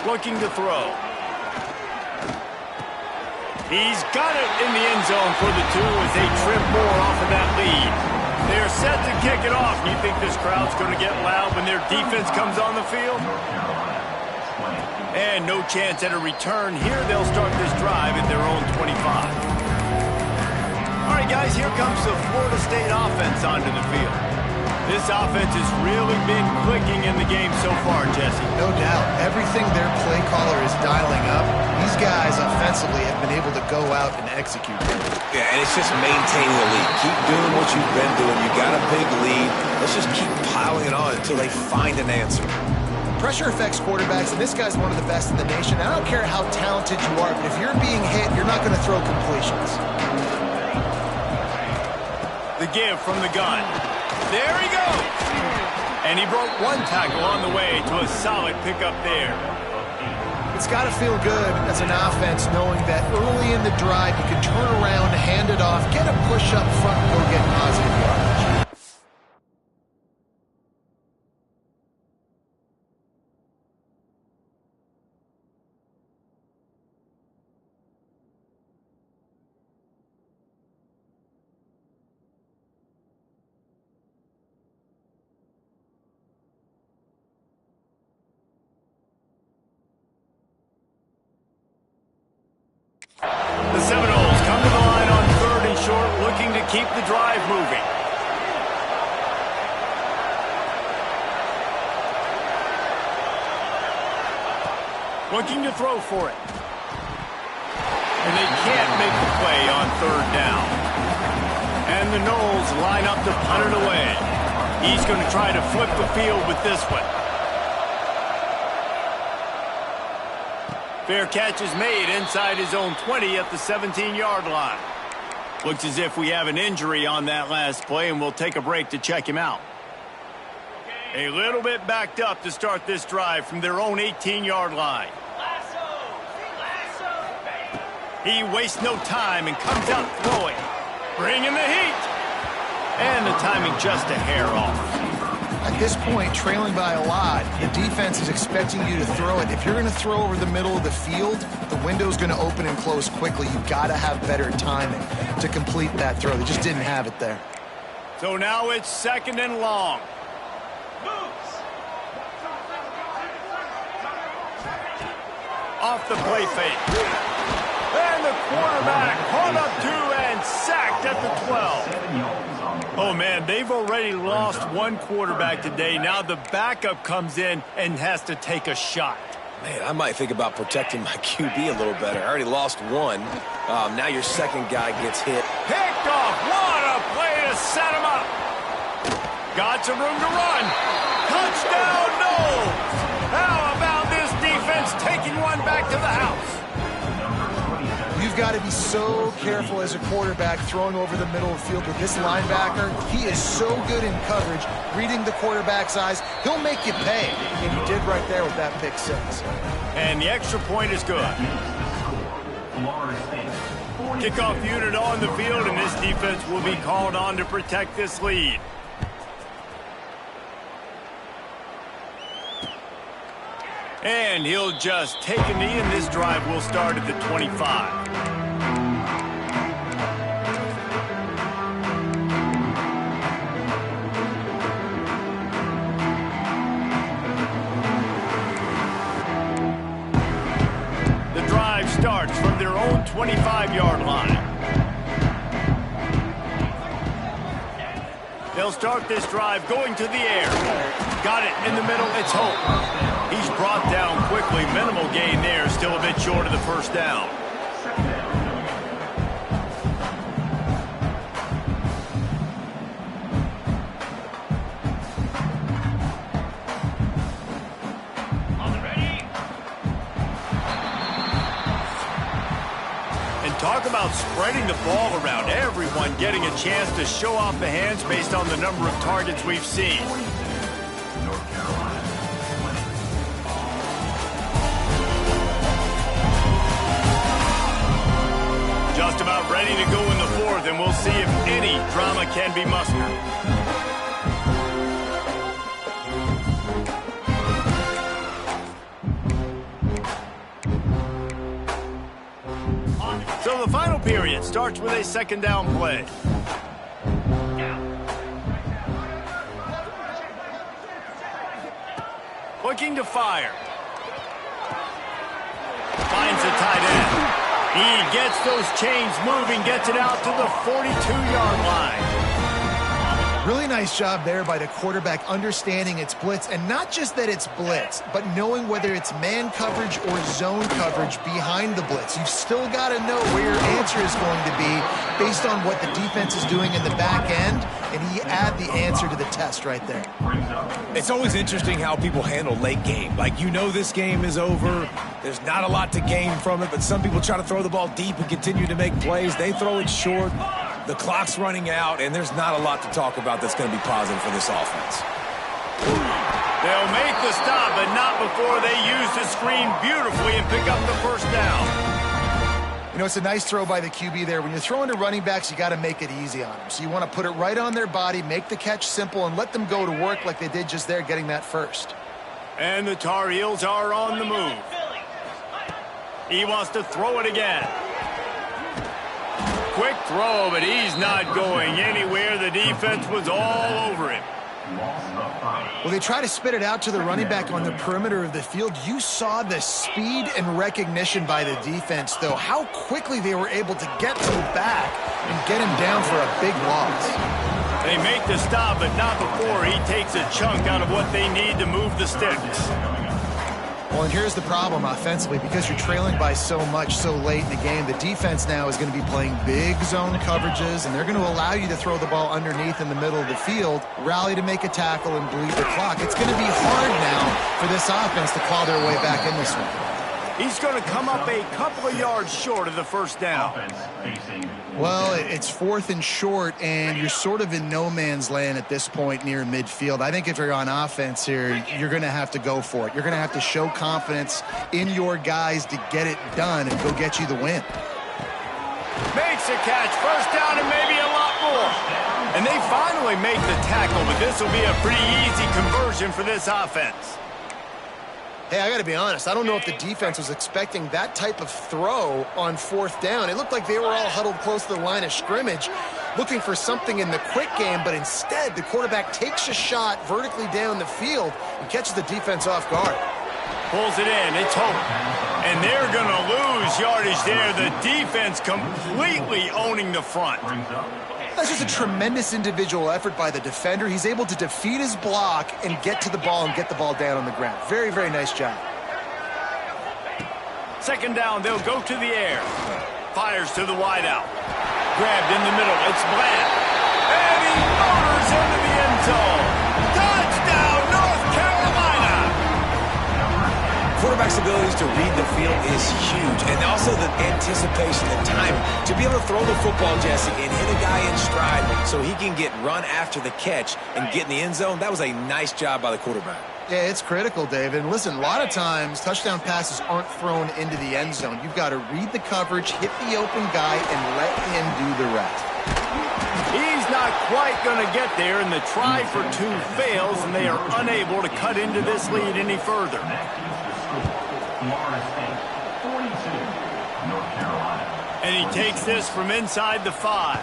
Looking to throw. He's got it in the end zone for the 2 as they trim more off of that lead. They're set to kick it off. You think this crowd's going to get loud when their defense comes on the field? And no chance at a return here. They'll start this drive at their own 25. All right, guys, here comes the Florida State offense onto the field. This offense has really been clicking in the game so far, Jesse. No doubt. Everything their play caller is dialing up, these guys offensively have been able to go out and execute. Yeah, and it's just maintaining the lead. Keep doing what you've been doing. You got a big lead. Let's just keep piling it on until they find an answer. Pressure affects quarterbacks, and this guy's one of the best in the nation. I don't care how talented you are, but if you're being hit, you're not going to throw completions. The give from the gun. There he goes. And he broke 1 tackle on the way to a solid pickup there. It's got to feel good as an offense knowing that early in the drive you can turn around, hand it off, get a push up front, and go get positive yardage. The Seminoles come to the line on 3rd and short, looking to keep the drive moving. Looking to throw for it. And they can't make the play on 3rd down. And the Noles line up to punt it away. He's going to try to flip the field with this one. Fair catch is made inside his own 20 at the 17-yard line. Looks as if we have an injury on that last play, and we'll take a break to check him out. A little bit backed up to start this drive from their own 18-yard line. He wastes no time and comes out throwing. Bringing the heat. And the timing just a hair off. At this point, trailing by a lot, the defense is expecting you to throw it. If you're going to throw over the middle of the field, the window's going to open and close quickly. You've got to have better timing to complete that throw. They just didn't have it there. So now it's 2nd and long. Off the play fake. And the quarterback caught up to and sacked at the 12. Oh, man, they've already lost one quarterback today. Now the backup comes in and has to take a shot. Man, I might think about protecting my QB a little better. I already lost one. Now your second guy gets hit. Picked off. What a play to set him up. Got some room to run. Touchdown, no. How about this defense taking one back to the house? You've got to be so careful as a quarterback throwing over the middle of the field with this linebacker. He is so good in coverage, reading the quarterback's eyes. He'll make you pay, and he did right there with that pick six. And the extra point is good. Kickoff unit on the field, and this defense will be called on to protect this lead. And he'll just take a knee, and this drive will start at the 25. The drive starts from their own 25-yard line. They'll start this drive going to the air. Got it in the middle. It's Hope. He's brought down quickly. Minimal gain there. Still a bit short of the first down. And talk about spreading the ball around. Everyone getting a chance to show off the hands based on the number of targets we've seen. Just about ready to go in the fourth, and we'll see if any drama can be mustered. So the final period starts with a second down play. Looking to fire. Finds the tight end. He gets those chains moving, gets it out to the 42-yard line. Really nice job there by the quarterback understanding it's blitz, and not just that it's blitz, but knowing whether it's man coverage or zone coverage behind the blitz. You've still got to know where your answer is going to be based on what the defense is doing in the back end, and he add the answer to the test right there. It's always interesting how people handle late game. Like, you know this game is over. There's not a lot to gain from it, but some people try to throw the ball deep and continue to make plays. They throw it short. The clock's running out, and there's not a lot to talk about that's going to be positive for this offense. They'll make the stop, but not before they use the screen beautifully and pick up the first down. You know, it's a nice throw by the QB there. When you're throwing to running backs, you got to make it easy on them. So you want to put it right on their body, make the catch simple, and let them go to work like they did just there, getting that first. And the Tar Heels are on the move. He wants to throw it again. Quick throw, but he's not going anywhere. The defense was all over him. Well, they try to spit it out to the running back on the perimeter of the field. You saw the speed and recognition by the defense, though. How quickly they were able to get to the back and get him down for a big loss. They make the stop, but not before he takes a chunk out of what they need to move the sticks. Well, and here's the problem offensively. Because you're trailing by so much so late in the game, the defense now is going to be playing big zone coverages, and they're going to allow you to throw the ball underneath in the middle of the field, rally to make a tackle, and bleed the clock. It's going to be hard now for this offense to claw their way back in this one. He's going to come up a couple of yards short of the first down. Offense facing Well, it's 4th and short, and you're sort of in no man's land at this point near midfield. I think if you're on offense here, you're going to have to go for it. You're going to have to show confidence in your guys to get it done and go get you the win. Makes a catch, first down and maybe a lot more. And they finally make the tackle, but this will be a pretty easy conversion for this offense. Hey, I got to be honest. I don't know if the defense was expecting that type of throw on 4th down. It looked like they were all huddled close to the line of scrimmage, looking for something in the quick game, but instead the quarterback takes a shot vertically down the field and catches the defense off guard. Pulls it in, it's home. And they're going to lose yardage there. The defense completely owning the front. brings up That's just a tremendous individual effort by the defender. He's able to defeat his block and get to the ball and get the ball down on the ground. Very, very nice job. Second down, they'll go to the air. Fires to the wideout. Grabbed in the middle, it's Bland. And he motors into the end zone. Touchdown, North Carolina! Quarterback's abilities to read the field is huge, and also the anticipation and timing. To be able to throw the football, Jesse, and hit a guy in stride so he can get run after the catch and get in the end zone, that was a nice job by the quarterback. Yeah, it's critical, David. And listen, a lot of times touchdown passes aren't thrown into the end zone. You've got to read the coverage, hit the open guy, and let him do the rest. He's not quite going to get there, and the try for two fails, and they are unable to cut into this lead any further. Florida State 42, North Carolina. And he takes this from inside the 5.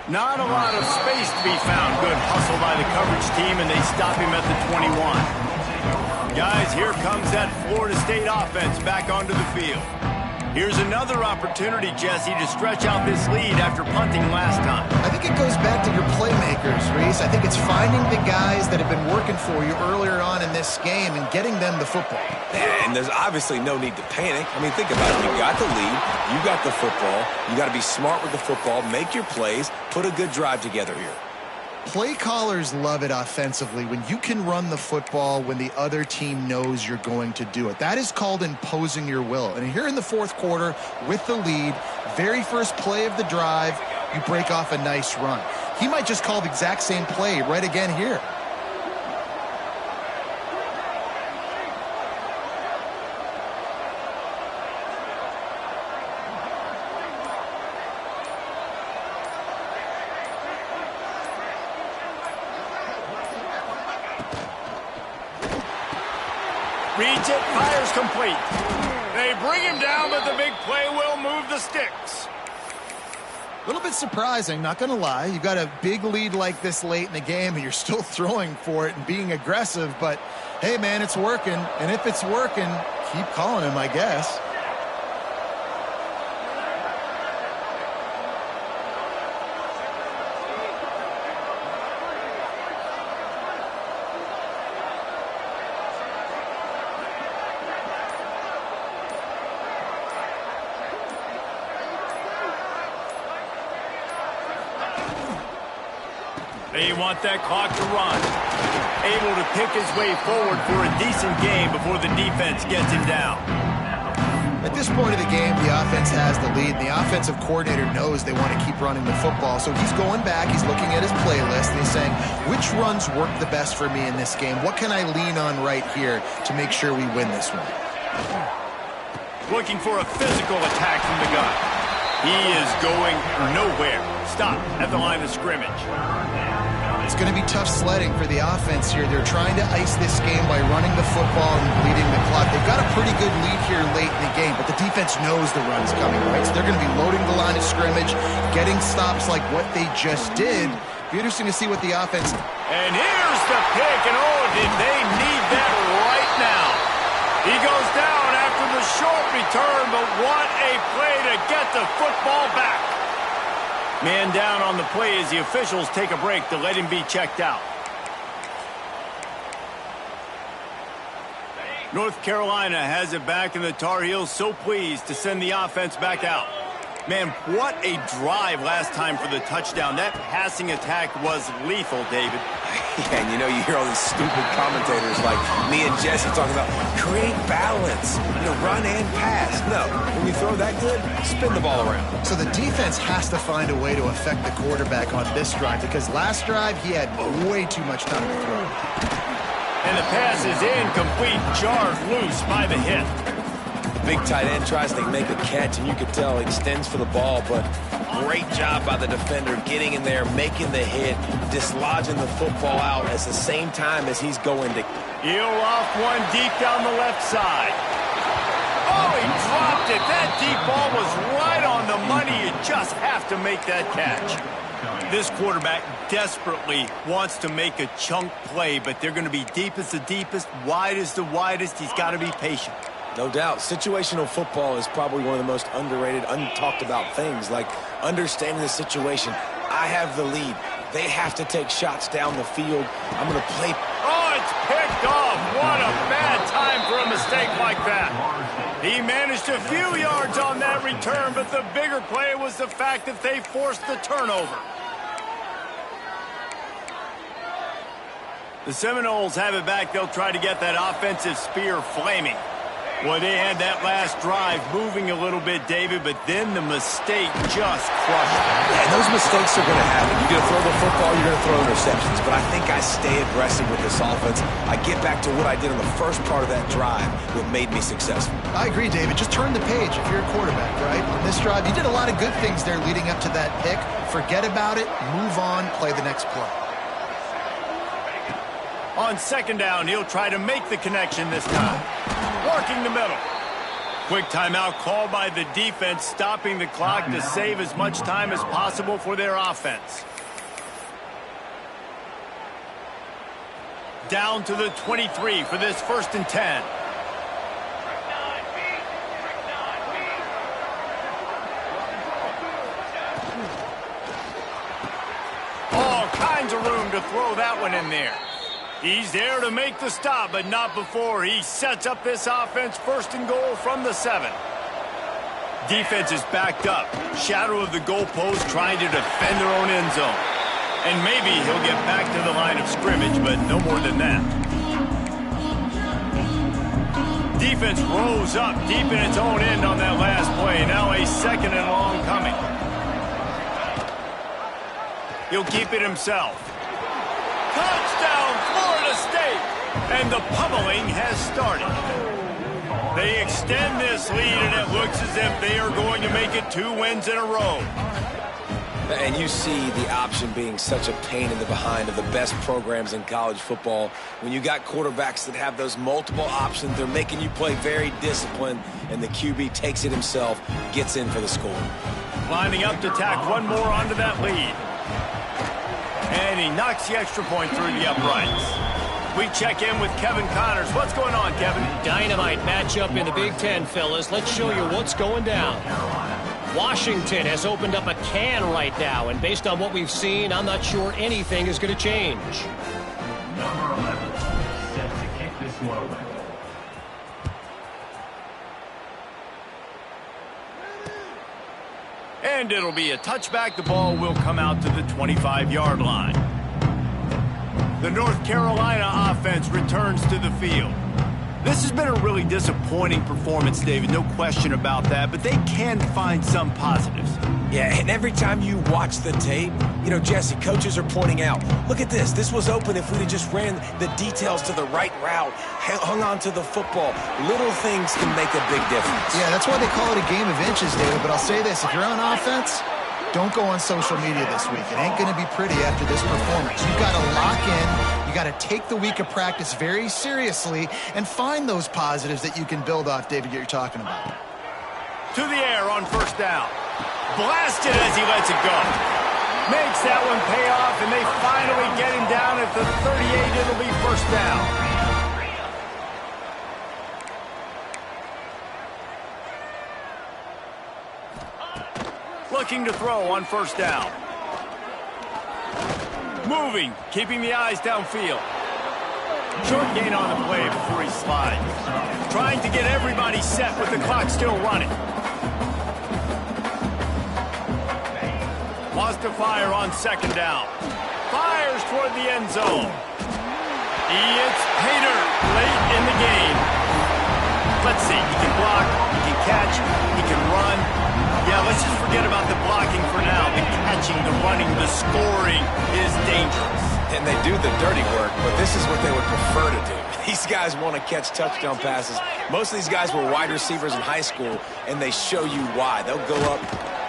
Not a lot of space to be found. Good hustle by the coverage team, and they stop him at the 21. Guys, here comes that Florida State offense back onto the field. Here's another opportunity, Jesse, to stretch out this lead after punting last time. I think it goes back to your playmakers, Reese. I think it's finding the guys that have been working for you earlier on in this game and getting them the football. And there's obviously no need to panic. I mean, think about it. You got the lead. You got the football. You got to be smart with the football, make your plays, put a good drive together here. Play callers love it offensively when you can run the football when the other team knows you're going to do it. That is called imposing your will. And here in the 4th quarter with the lead, very first play of the drive, you break off a nice run. He might just call the exact same play right again here. Reads it, fires complete. They bring him down, but the big play will move the sticks. A little bit surprising, not going to lie. You've got a big lead like this late in the game, and you're still throwing for it and being aggressive. But, hey, man, it's working. And if it's working, keep calling him, I guess. They want that clock to run. Able to pick his way forward for a decent game before the defense gets him down. At this point of the game, the offense has the lead. The offensive coordinator knows they want to keep running the football. So he's going back, he's looking at his playlist, and he's saying, which runs work the best for me in this game? What can I lean on right here to make sure we win this one? Looking for a physical attack from the gun. He is going nowhere. Stop at the line of scrimmage. It's going to be tough sledding for the offense here. They're trying to ice this game by running the football and bleeding the clock. They've got a pretty good lead here late in the game, but the defense knows the run's coming, right? So they're going to be loading the line of scrimmage, getting stops like what they just did. Be interesting to see what the offense... And here's the pick, and oh, did they need that right now. He goes down after the short return, but what a play to get the football back. Man down on the play as the officials take a break to let him be checked out. North Carolina has it back, and the Tar Heels so pleased to send the offense back out. Man, what a drive last time for the touchdown. That passing attack was lethal, David. Yeah, and you hear all these stupid commentators like me and Jesse talking about create balance, run and pass. No, when you throw that good, spin the ball around. So the defense has to find a way to affect the quarterback on this drive because last drive he had way too much time to throw. And the pass is incomplete, jarred loose by the hit. The big tight end tries to make a catch, and you can tell he extends for the ball, but great job by the defender getting in there, making the hit, dislodging the football out at the same time as he's going to. He'll off one deep down the left side. Oh, he dropped it. That deep ball was right on the money. You just have to make that catch. This quarterback desperately wants to make a chunk play, but they're going to be deep as the deepest, wide as the widest. He's got to be patient. No doubt. Situational football is probably one of the most underrated, untalked about things, like understanding the situation. I have the lead. They have to take shots down the field. I'm going to play. Oh, it's picked off. What a bad time for a mistake like that. He managed a few yards on that return, but the bigger play was the fact that they forced the turnover. The Seminoles have it back. They'll try to get that offensive spear flaming. Well, they had that last drive moving a little bit, David, but then the mistake just crushed them. Yeah, and those mistakes are going to happen. You're going to throw the football, you're going to throw interceptions. But I think I stay aggressive with this offense. I get back to what I did on the first part of that drive that made me successful. I agree, David. Just turn the page if you're a quarterback, right? On this drive, you did a lot of good things there leading up to that pick. Forget about it, move on, play the next play. On second down, he'll try to make the connection this time. Working the middle. Quick timeout called by the defense, stopping the clock to save as much time as possible for their offense. Down to the 23 for this 1st and 10. All kinds of room to throw that one in there. He's there to make the stop, but not before he sets up this offense 1st and goal from the 7. Defense is backed up. Shadow of the goalpost trying to defend their own end zone. And maybe he'll get back to the line of scrimmage, but no more than that. Defense rose up deep in its own end on that last play. Now a 2nd and long coming. He'll keep it himself. Touchdown, Florida State! And the pummeling has started. They extend this lead, and it looks as if they are going to make it 2 wins in a row. And you see the option being such a pain in the behind of the best programs in college football. When you got quarterbacks that have those multiple options, they're making you play very disciplined, and the QB takes it himself, gets in for the score. Lining up to tack one more onto that lead. And he knocks the extra point through the uprights. We check in with Kevin Connors. What's going on, Kevin? Dynamite matchup in the Big Ten, fellas. Let's show you what's going down. Washington has opened up a can right now, and based on what we've seen, I'm not sure anything is going to change. Number 11, set to kick this one away. And it'll be a touchback. The ball will come out to the 25-yard line. The North Carolina offense returns to the field. This has been a really disappointing performance, David, no question about that, but they can find some positives. Yeah, and every time you watch the tape, Jesse, coaches are pointing out, look at this. This was open if we'd have just ran the details to the right route, hung on to the football. Little things can make a big difference. Yeah, that's why they call it a game of inches, David, but I'll say this. If you're on offense, don't go on social media this week. It ain't going to be pretty after this performance. You've got to lock in. You got to take the week of practice very seriously and find those positives that you can build off, David, that you're talking about. To the air on 1st down. Blasted as he lets it go. Makes that one pay off, and they finally get him down at the 38. It'll be 1st down. Looking to throw on 1st down. Moving, keeping the eyes downfield. Short gain on the play before he slides. Trying to get everybody set with the clock still running. Wants to fire on 2nd down. Fires toward the end zone. It's Pater late in the game. Let's see. He can block, he can catch, he can run. Yeah, let's just forget about the blocking for now. The catching, the running, the scoring is dangerous. And they do the dirty work, but this is what they would prefer to do. These guys want to catch touchdown passes. Most of these guys were wide receivers in high school, and they show you why. They'll go up.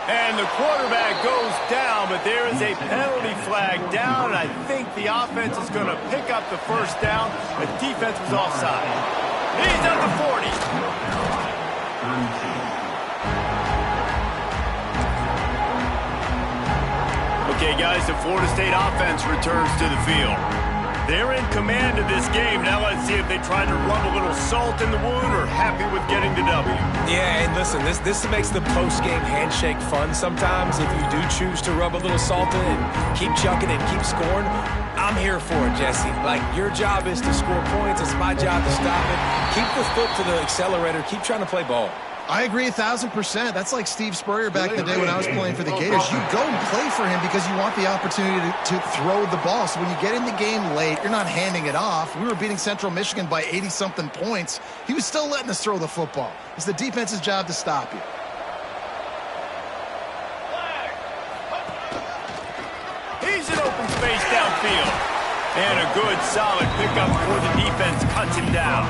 And the quarterback goes down, but there is a penalty flag down, and I think the offense is going to pick up the first down. The defense was offside. He's at the 40. Okay, guys, the Florida State offense returns to the field. They're in command of this game. Now let's see if they try to rub a little salt in the wound or happy with getting the W. Yeah, and listen, this makes the post-game handshake fun sometimes. If you do choose to rub a little salt in and keep chucking and keep scoring, I'm here for it, Jesse. Like, your job is to score points. It's my job to stop it. Keep the foot to the accelerator. Keep trying to play ball. I agree 1,000%. That's like Steve Spurrier back in the day when I was playing for the Gators. You go and play for him because you want the opportunity to throw the ball. So when you get in the game late, you're not handing it off. We were beating Central Michigan by 80-something points. He was still letting us throw the football. It's the defense's job to stop you. He's in open space downfield. And a good, solid pickup before the defense cuts him down.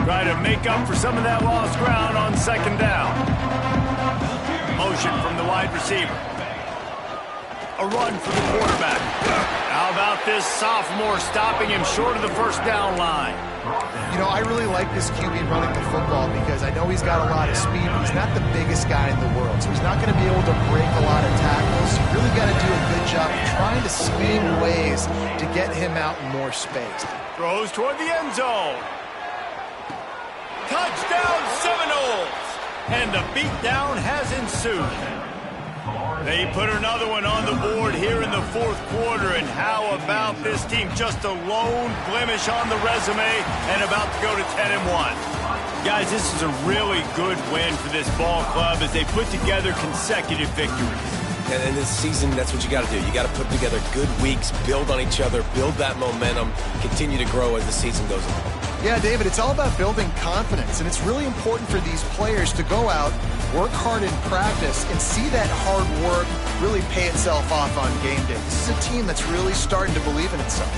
Try to make up for some of that lost ground on second down. Motion from the wide receiver. A run for the quarterback. How about this sophomore stopping him short of the first down line? You know, I really like this QB running the football because I know he's got a lot of speed, but he's not the biggest guy in the world. So he's not going to be able to break a lot of tackles. You really got to do a good job of trying to scheme ways to get him out in more space. Throws toward the end zone. Touchdown Seminoles! And the beatdown has ensued. They put another one on the board here in the fourth quarter, and how about this team? Just a lone blemish on the resume and about to go to 10-1. Guys, this is a really good win for this ball club as they put together consecutive victories. And in this season, that's what you got to do. You got to put together good weeks, build on each other, build that momentum, continue to grow as the season goes on. Yeah, David, it's all about building confidence, and it's really important for these players to go out, work hard in practice, and see that hard work really pay itself off on game day. This is a team that's really starting to believe in itself.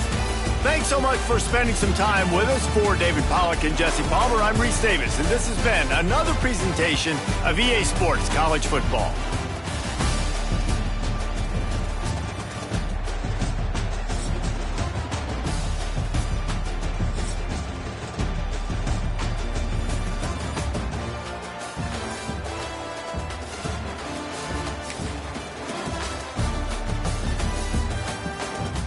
Thanks so much for spending some time with us. For David Pollack and Jesse Palmer, I'm Reese Davis, and this has been another presentation of EA Sports College Football.